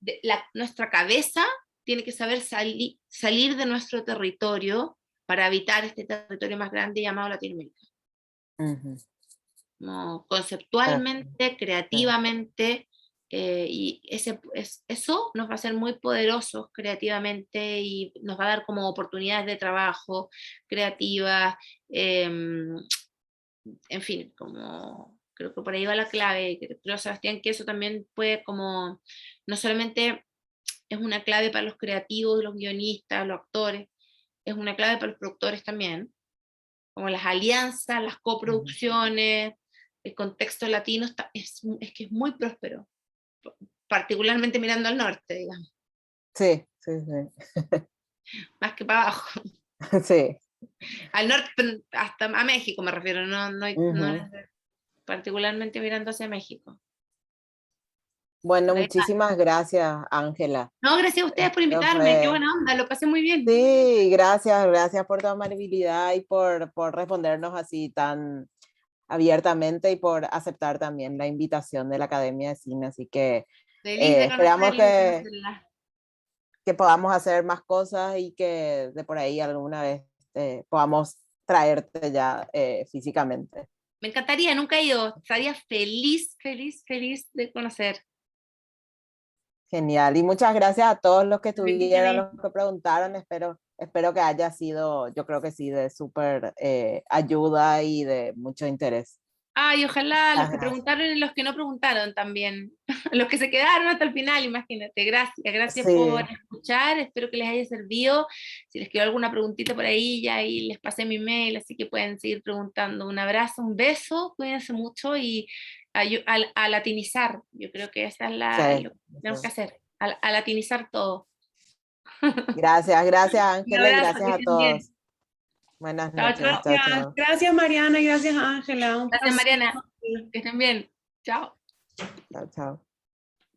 nuestra cabeza tiene que saber salir de nuestro territorio para habitar este territorio más grande llamado Latinoamérica. No, conceptualmente, creativamente, y eso nos va a hacer muy poderosos creativamente y nos va a dar como oportunidades de trabajo creativas, en fin, como creo que por ahí va la clave. Creo, Sebastián, que eso también puede como, no solamente es una clave para los creativos, los guionistas, los actores, es una clave para los productores también, como las alianzas, las coproducciones, el contexto latino es que es muy próspero, particularmente mirando al norte, digamos. Sí. Más que para abajo. Sí. Al norte, hasta a México me refiero, no particularmente mirando hacia México. Bueno, muchísimas gracias, Ángela. No, gracias a ustedes por invitarme, qué buena onda, lo pasé muy bien. Sí, gracias por tu amabilidad y por respondernos así tan abiertamente y por aceptar también la invitación de la Academia de Cine. Así que Feliz de esperamos conocerla. que podamos hacer más cosas y que de por ahí alguna vez podamos traerte ya físicamente. Me encantaría, nunca he ido, estaría feliz de conocer. Genial, y muchas gracias a todos los que estuvieron, los que preguntaron, espero que haya sido, yo creo que sí, de súper ayuda y de mucho interés. Ay, ojalá los que preguntaron y los que no preguntaron también, los que se quedaron hasta el final, imagínate. Gracias Sí. por escuchar, espero que les haya servido. Si les quedó alguna preguntita por ahí, ya ahí les pasé mi mail, así que pueden seguir preguntando. Un abrazo, un beso, cuídense mucho y a latinizar, yo creo que esa es lo que tenemos que hacer, a latinizar todo. Gracias Ángeles, gracias a todos. Bien. Buenas noches. Chao. Gracias Mariana y gracias Ángela. Gracias Mariana, que estén bien. Chao. Chao.